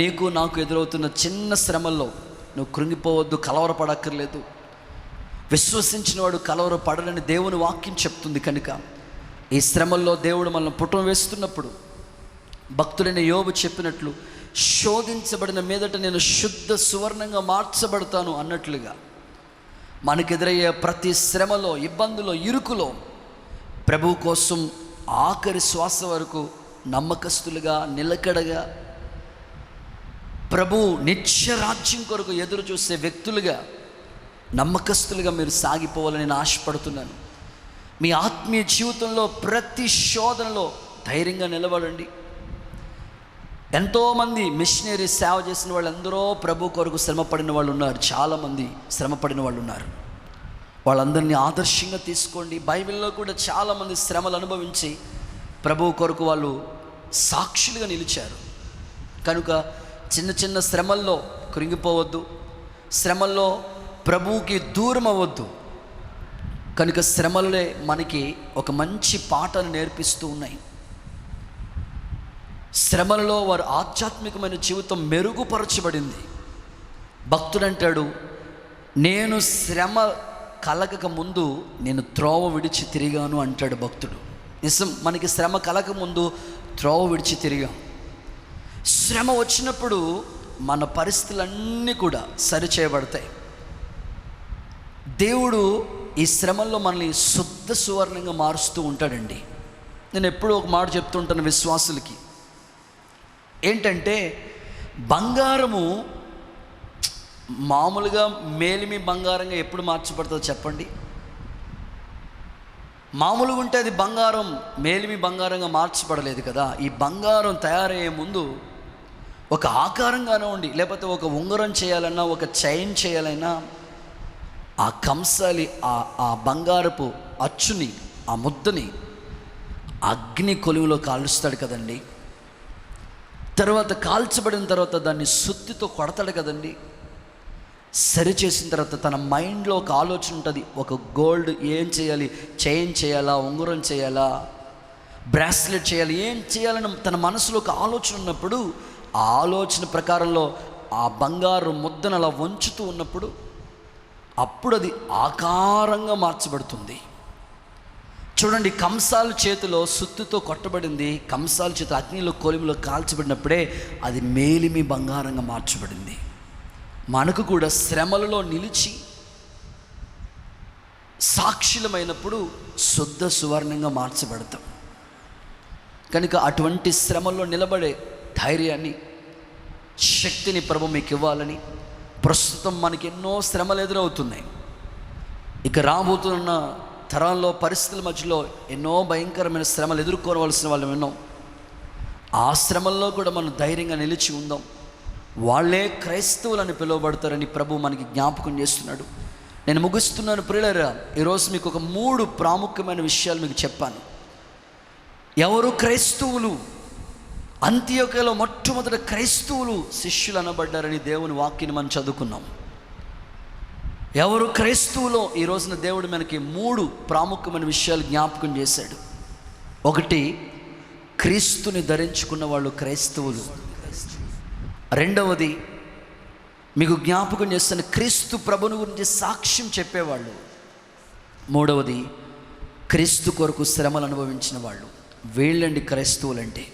నీకు నాకు ఎదురవుతున్న చిన్న శ్రమల్లో నువ్వు కృంగిపోవద్దు, కలవరపడక్కర్లేదు. విశ్వసించిన వాడు కలవరపడలని దేవుని వాక్యం చెప్తుంది. కనుక ఈ శ్రమల్లో దేవుడు మనల్ని పుటం వేస్తున్నప్పుడు భక్తుడైన యోబు చెప్పినట్లు, శోధించబడిన మీదట నేను శుద్ధ సువర్ణంగా మార్చబడతాను అన్నట్లుగా మనకెదురయ్యే ప్రతి శ్రమలో, ఇబ్బందులో, ఇరుకులో ప్రభువు కోసం ఆఖరి శ్వాస వరకు నమ్మకస్తులుగా, నిలకడగా, ప్రభు నిత్యరాజ్యం కొరకు ఎదురు చూసే వ్యక్తులుగా, నమ్మకస్తులుగా మీరు సాగిపోవాలని నేను ఆశపడుతున్నాను. మీ ఆత్మీయ జీవితంలో ప్రతి శోధనలో ధైర్యంగా నిలబడండి. ఎంతోమంది మిషనరీ సేవ చేసిన వాళ్ళందరూ ప్రభు కొరకు శ్రమపడిన వాళ్ళు ఉన్నారు. చాలామంది శ్రమపడిన వాళ్ళు ఉన్నారు. వాళ్ళందరినీ ఆదర్శంగా తీసుకోండి. బైబిల్లో కూడా చాలామంది శ్రమలు అనుభవించి ప్రభు కొరకు వాళ్ళు సాక్షులుగా నిలిచారు. కనుక చిన్న చిన్న శ్రమల్లో కృంగిపోవద్దు, శ్రమల్లో ప్రభువుకి దూరం అవ్వద్దు. కనుక శ్రమలే మనకి ఒక మంచి పాఠాన్ని నేర్పిస్తూ ఉన్నాయి. శ్రమలలో వారి ఆధ్యాత్మికమైన జీవితం మెరుగుపరచబడింది. భక్తుడు అంటాడు, నేను శ్రమ కలగక ముందు నేను త్రోవ విడిచి తిరిగాను అంటాడు భక్తుడు. నిజం, మనకి శ్రమ కలగక ముందు త్రోవ విడిచి తిరిగాం. శ్రమ వచ్చినప్పుడు మన పరిస్థితులన్నీ కూడా సరిచేయబడతాయి. దేవుడు ఈ శ్రమల్లో మనల్ని శుద్ధ సువర్ణంగా మారుస్తూ ఉంటాడండి. నేను ఎప్పుడూ ఒక మాట చెప్తుంటాను విశ్వాసులకి, ఏంటంటే బంగారము మామూలుగా మేలిమి బంగారంగా ఎప్పుడు మార్చబడుతుందో చెప్పండి? మామూలుగా ఉంటే అది బంగారం మేలిమి బంగారంగా మార్చబడలేదు కదా. ఈ బంగారం తయారయ్యే ముందు ఒక ఆకారంగానే ఉండి, లేకపోతే ఒక ఉంగరం చేయాలన్నా, ఒక చైన్ చేయాలన్నా, ఆ కంసాలి ఆ బంగారపు అచ్చుని, ఆ ముద్దని అగ్ని కొలువులో కాలుస్తాడు కదండి. తర్వాత కాల్చబడిన తర్వాత దాన్ని సుత్తితో కొడతాడు కదండి. సరి చేసిన తర్వాత తన మైండ్లో ఒక ఆలోచన ఉంటుంది, ఒక గోల్డ్ ఏం చేయాలి, చైన్ చేయాలా, ఉంగరం చేయాలా, బ్రాస్లెట్ చేయాలి, ఏం చేయాలని తన మనసులో ఒక ఆలోచన ఉన్నప్పుడు, ఆ ఆలోచన ప్రకారంలో ఆ బంగారు ముద్దను అలా వంచుతూ ఉన్నప్పుడు అప్పుడు అది ఆకారంగా మార్చబడుతుంది. చూడండి, కంసాల చేతిలో సుత్తుతో కొట్టబడింది, కంసాల చేతి అగ్నిలో కొలిమిలో కాల్చబడినప్పుడే అది మేలిమి బంగారంగా మార్చబడింది. మనకు కూడా శ్రమలలో నిలిచి సాక్షులమైనప్పుడు శుద్ధ సువర్ణంగా మార్చబడతాం. కనుక అటువంటి శ్రమల్లో నిలబడే ధైర్యాన్ని, శక్తిని ప్రభు మీకు ఇవ్వాలని, ప్రస్తుతం మనకి ఎన్నో శ్రమలు ఎదురవుతున్నాయి. ఇక రాబోతున్న తరాల్లో పరిస్థితుల మధ్యలో ఎన్నో భయంకరమైన శ్రమలు ఎదుర్కోవలసిన వాళ్ళు విన్నాం. ఆ శ్రమల్లో కూడా మనం ధైర్యంగా నిలిచి ఉందాం. వాళ్ళే క్రైస్తవులని పిలువబడతారని ప్రభు మనకి జ్ఞాపకం చేస్తున్నాడు. నేను ముగిస్తున్నాను ప్రియులారా. ఈరోజు మీకు ఒక 3 ప్రాముఖ్యమైన విషయాలు మీకు చెప్పాను. ఎవరు క్రైస్తవులు? అంతియోక్యలో మొట్టమొదట క్రైస్తవులు శిష్యులు అనబడ్డారని దేవుని వాక్యాన్ని మనం చదువుకున్నాం. ఎవరు క్రైస్తవులో ఈ రోజున దేవుడు మనకి 3 ప్రాముఖ్యమైన విషయాలు జ్ఞాపకం చేశాడు. ఒకటి, క్రీస్తుని ధరించుకున్న వాళ్ళు క్రైస్తవులు. రెండవది, మీకు జ్ఞాపకం చేస్తున్న క్రీస్తు ప్రభుని గురించి సాక్ష్యం చెప్పేవాళ్ళు. మూడవది, క్రీస్తు కొరకు శ్రమలు అనుభవించిన వాళ్ళు. వీళ్ళండి క్రైస్తవులంటే.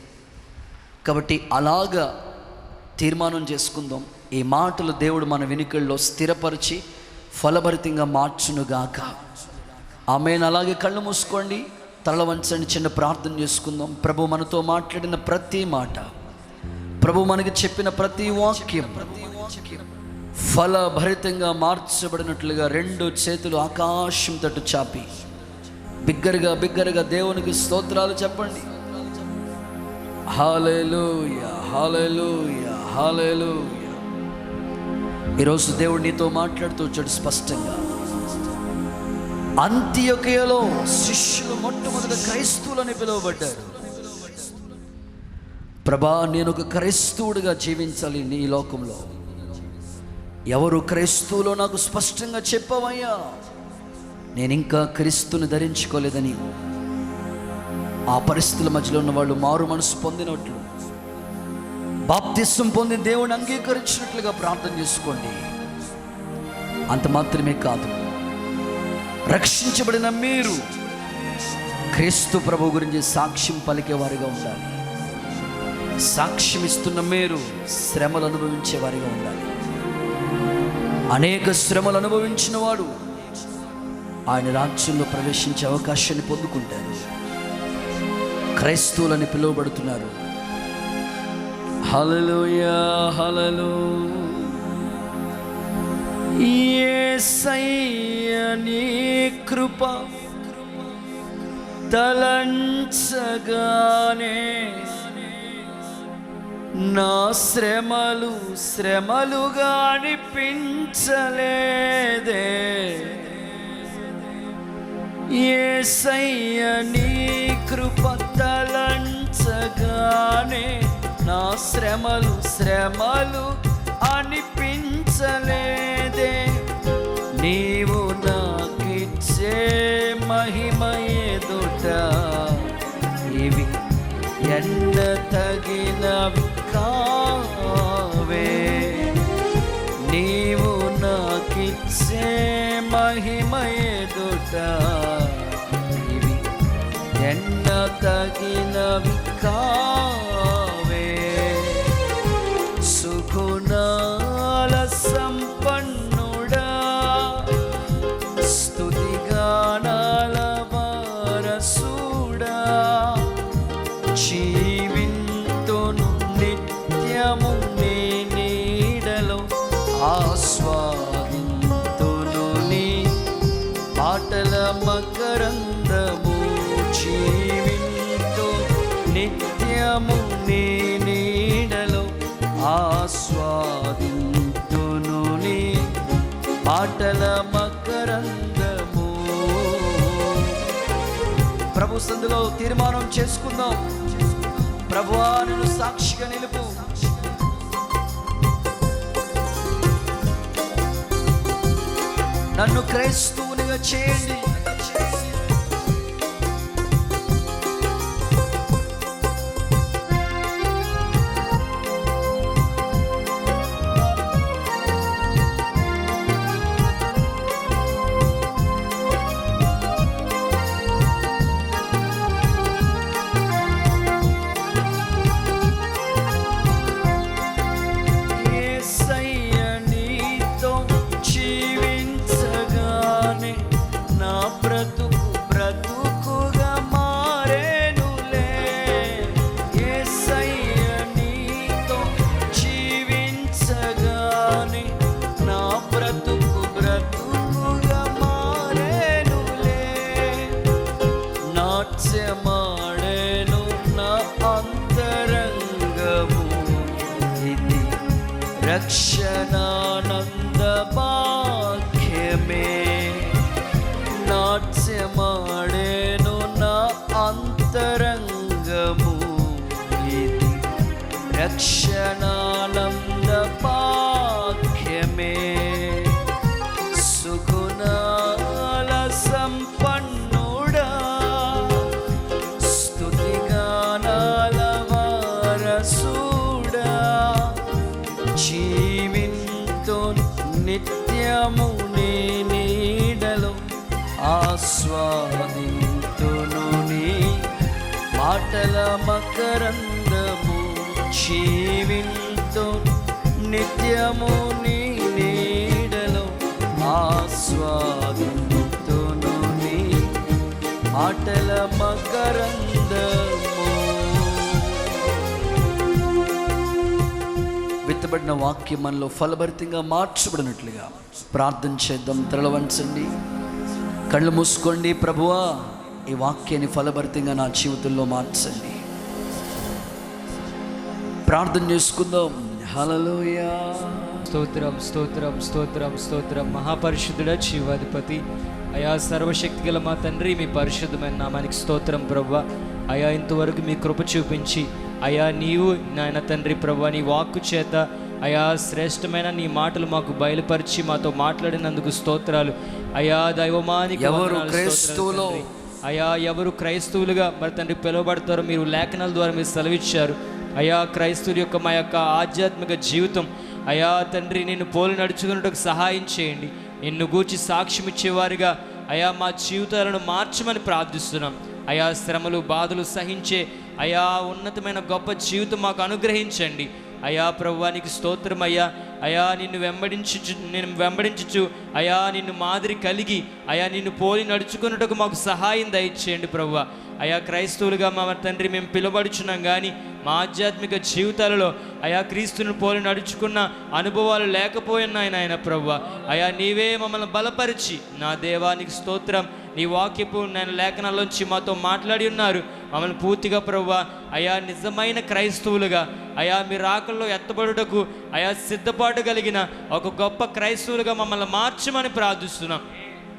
కాబట్టి అలాగా తీర్మానం చేసుకుందాం. ఈ మాటలు దేవుడు మన వెనుకల్లో స్థిరపరిచి ఫలభరితంగా మార్చునుగాక. ఆమేన్. అలాగే కళ్ళు మూసుకోండి, తల వంచండి, చిన్న ప్రార్థన చేసుకుందాం. ప్రభు మనతో మాట్లాడిన ప్రతి మాట, ప్రభు మనకి చెప్పిన ప్రతి వాక్యం ఫలభరితంగా మార్చబడినట్లుగా 2 చేతులు ఆకాశం తట్టు చాపి బిగ్గరగా దేవునికి స్తోత్రాలు చెప్పండి. హల్లెలూయా, హల్లెలూయా, హల్లెలూయా. ఈరోజు దేవుడు నీతో మాట్లాడుతూ వచ్చాడు స్పష్టంగా. అంతియోక్యలో శిష్యులు మొట్టమొదటి క్రైస్తవులని పిలువబడ్డారు. ప్రభా, నేను ఒక క్రైస్తవుడిగా జీవించాలి నీ లోకంలో. ఎవరు క్రైస్తవులో నాకు స్పష్టంగా చెప్పవయ్యా. నేను ఇంకా క్రీస్తుని ధరించుకోలేదని ఆ పరిస్థితుల మధ్యలో ఉన్న వాళ్ళు మారు మనసు పొందినట్లు, బాప్తిస్వం పొంది దేవుని అంగీకరించినట్లుగా ప్రార్థన చేసుకోండి. అంత మాత్రమే కాదు, రక్షించబడిన మీరు క్రీస్తు ప్రభు గురించి సాక్ష్యం పలికేవారిగా ఉండాలి. సాక్ష్యం ఇస్తున్న మీరు శ్రమలు అనుభవించేవారిగా ఉండాలి. అనేక శ్రమలు అనుభవించిన వాడు ఆయన రాజ్యంలో ప్రవేశించే అవకాశాన్ని పొందుకుంటారు. క్రైస్తవులని పిలువబడుతున్నారు. హల్లెలూయా, హల్లెలూయా. యేసయ్య నీ కృప తలంచగానే నా శ్రమలుగా అనిపించలేదే. యేసయ్య నీ కృప తలంచగానే నా శ్రమలు అనిపించలేదే. నీవు నాకిచ్చే మహిమ ఎదుట ఇవి ఎన్న తగినవి కావే. నీవు నాకిచ్చే మహిమ ఎదుట ఇవి ఎన్న తగినవి కావే. సుగుణాల సంపన్నుడా, స్తుతిగానాల వారసుడా, జీవింతును నిత్యము నీ నీడలో ఆస్వాదింతును నీ మాటల మకరందము. జీవింతు నిత్యము నీ నీడలో ఆస్వాదింతును నీ మాటల మకరందము. ప్రభు సందులో తీర్మానం చేసుకుందాం. ప్రభువా నిన్ను సాక్షిగా నిలుపు. నన్ను క్రైస్తవునిగా చేయండి. నాట్యమాడేను నా అంతరంగము. ఇది రక్షణానంద భాగ్యమే. నాట్యమాడేను నా అంతరంగము. ఇది రక్షణానంద భాగ్యమే. సుగుణాల సంపన్నుడా, స్తుతిగానాల వారసుడా, జీవింతు నిత్యము నీ నీడలో ఆస్వాదింతును నీ మాటల మకరందము. జీవింతు నిత్యము నీ నీడలో ఆస్వాదింతును నీ మాటల మకరందము. విత్తబడిన వాక్యం మనలో ఫలభరితంగా మార్చబడినట్లుగా ప్రార్థన చేద్దాం. తల వంచండి, కళ్ళు మూసుకోండి. ప్రభువా, ఈ వాక్యాన్ని ఫలభరితంగా నా జీవితంలో మార్చండి. ప్రార్థన చేసుకుందాం. హల్లెలూయా. స్తోత్రం, స్తోత్రం, స్తోత్రం, స్తోత్రం. మహాపరిశుద్ధుడ, జీవాధిపతి అయా, సర్వశక్తి గల మా తండ్రి, మీ పరిశుద్ధమైన నామానికి స్తోత్రం ప్రభువా. అయా, ఇంతవరకు మీ కృప చూపించి అయా నీవు నాయన తండ్రి ప్రభువా, నీ వాక్కు చేత అయా శ్రేష్టమైన నీ మాటలు మాకు బయలుపరిచి మాతో మాట్లాడినందుకు స్తోత్రాలు. అయా దైవమానికి ఎవరు క్రైస్తవులు అయా, ఎవరు క్రైస్తవులుగా మరి తండ్రి పిలువబడతారో మీరు లేఖనాల ద్వారా మీరు సెలవిచ్చారు. అయా, క్రైస్తవుల యొక్క మా యొక్క ఆధ్యాత్మిక జీవితం అయా తండ్రి నిన్ను పోలి నడుచుకున్నట్టుకు సహాయం చేయండి. నిన్ను గూర్చి సాక్ష్యం ఇచ్చేవారిగా అయా మా జీవితాలను మార్చమని ప్రార్థిస్తున్నాం. అయా శ్రమలు బాధలు సహించే అయా ఉన్నతమైన గొప్ప జీవితం మాకు అనుగ్రహించండి. అయా ప్రభువా నీకు స్తోత్రం అయ్యా. అయా నిన్ను వెంబడించుచు అయా నిన్ను మాదిరి కలిగి అయా నిన్ను పోలి నడుచుకున్నట్టుకు మాకు సహాయం దయచేయండి ప్రభువా. అయా క్రైస్తవులుగా మా తండ్రి మేము పిలువబడుచున్నాం, కానీ మా ఆధ్యాత్మిక జీవితాలలో అయా క్రీస్తుని పోలి నడుచుకున్న అనుభవాలు లేకపోయినాయన ఆయన ప్రభువా. అయా నీవే మమ్మల్ని బలపరిచి నా దేవానికి స్తోత్రం. నీ వాక్యపు నేను లేఖనాల్లోంచి మాతో మాట్లాడి ఉన్నారు. మమ్మల్ని పూర్తిగా ప్రభువా అయా నిజమైన క్రైస్తవులుగా అయా మీ రాకల్లో ఎత్తబడుటకు అయా సిద్ధపాటు కలిగిన ఒక గొప్ప క్రైస్తవులుగా మమ్మల్ని మార్చమని ప్రార్థిస్తున్నాం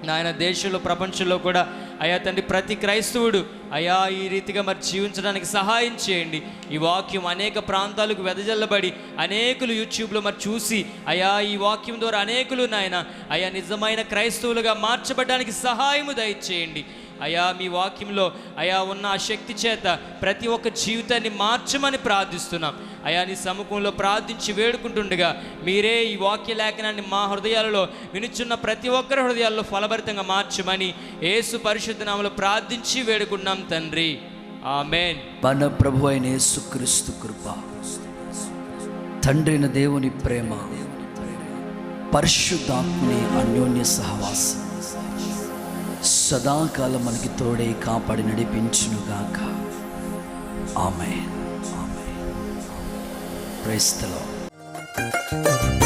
నాయన. దేశంలో ప్రపంచంలో కూడా అయా తండ్రి ప్రతి క్రైస్తవుడు అయా ఈ రీతిగా మరి జీవించడానికి సహాయం చేయండి. ఈ వాక్యం అనేక ప్రాంతాలకు వెదజల్లబడి అనేకులు యూట్యూబ్లో మరి చూసి అయా ఈ వాక్యం ద్వారా అనేకులు నాయన అయా నిజమైన క్రైస్తవులుగా మార్చబడడానికి సహాయము దయచేయండి అయా. మీ వాక్యంలో అయా ఉన్న ఆ శక్తి చేత ప్రతి ఒక్క జీవితాన్ని మార్చమని ప్రార్థిస్తున్నాం అయా. నీ సముఖంలో ప్రార్థించి వేడుకుంటుండగా మీరే ఈ వాక్య లేఖనాన్ని మా హృదయాలలో వినుచున్న ప్రతి ఒక్కరి హృదయాల్లో ఫలభరితంగా మార్చమని యేసు పరిశుద్ధ నామములో ప్రార్థించి వేడుకున్నాం తండ్రి, ఆమేన్. మన ప్రభు అయిన యేసుక్రీస్తు కృప, తండ్రి అయిన దేవుని ప్రేమ, పరిశుద్ధాత్మని అన్యోన్య సహవాసం సదాకాలం మనకి తోడై కాపాడి నడిపించునుగాక. ఆమేన్. Praise the lord.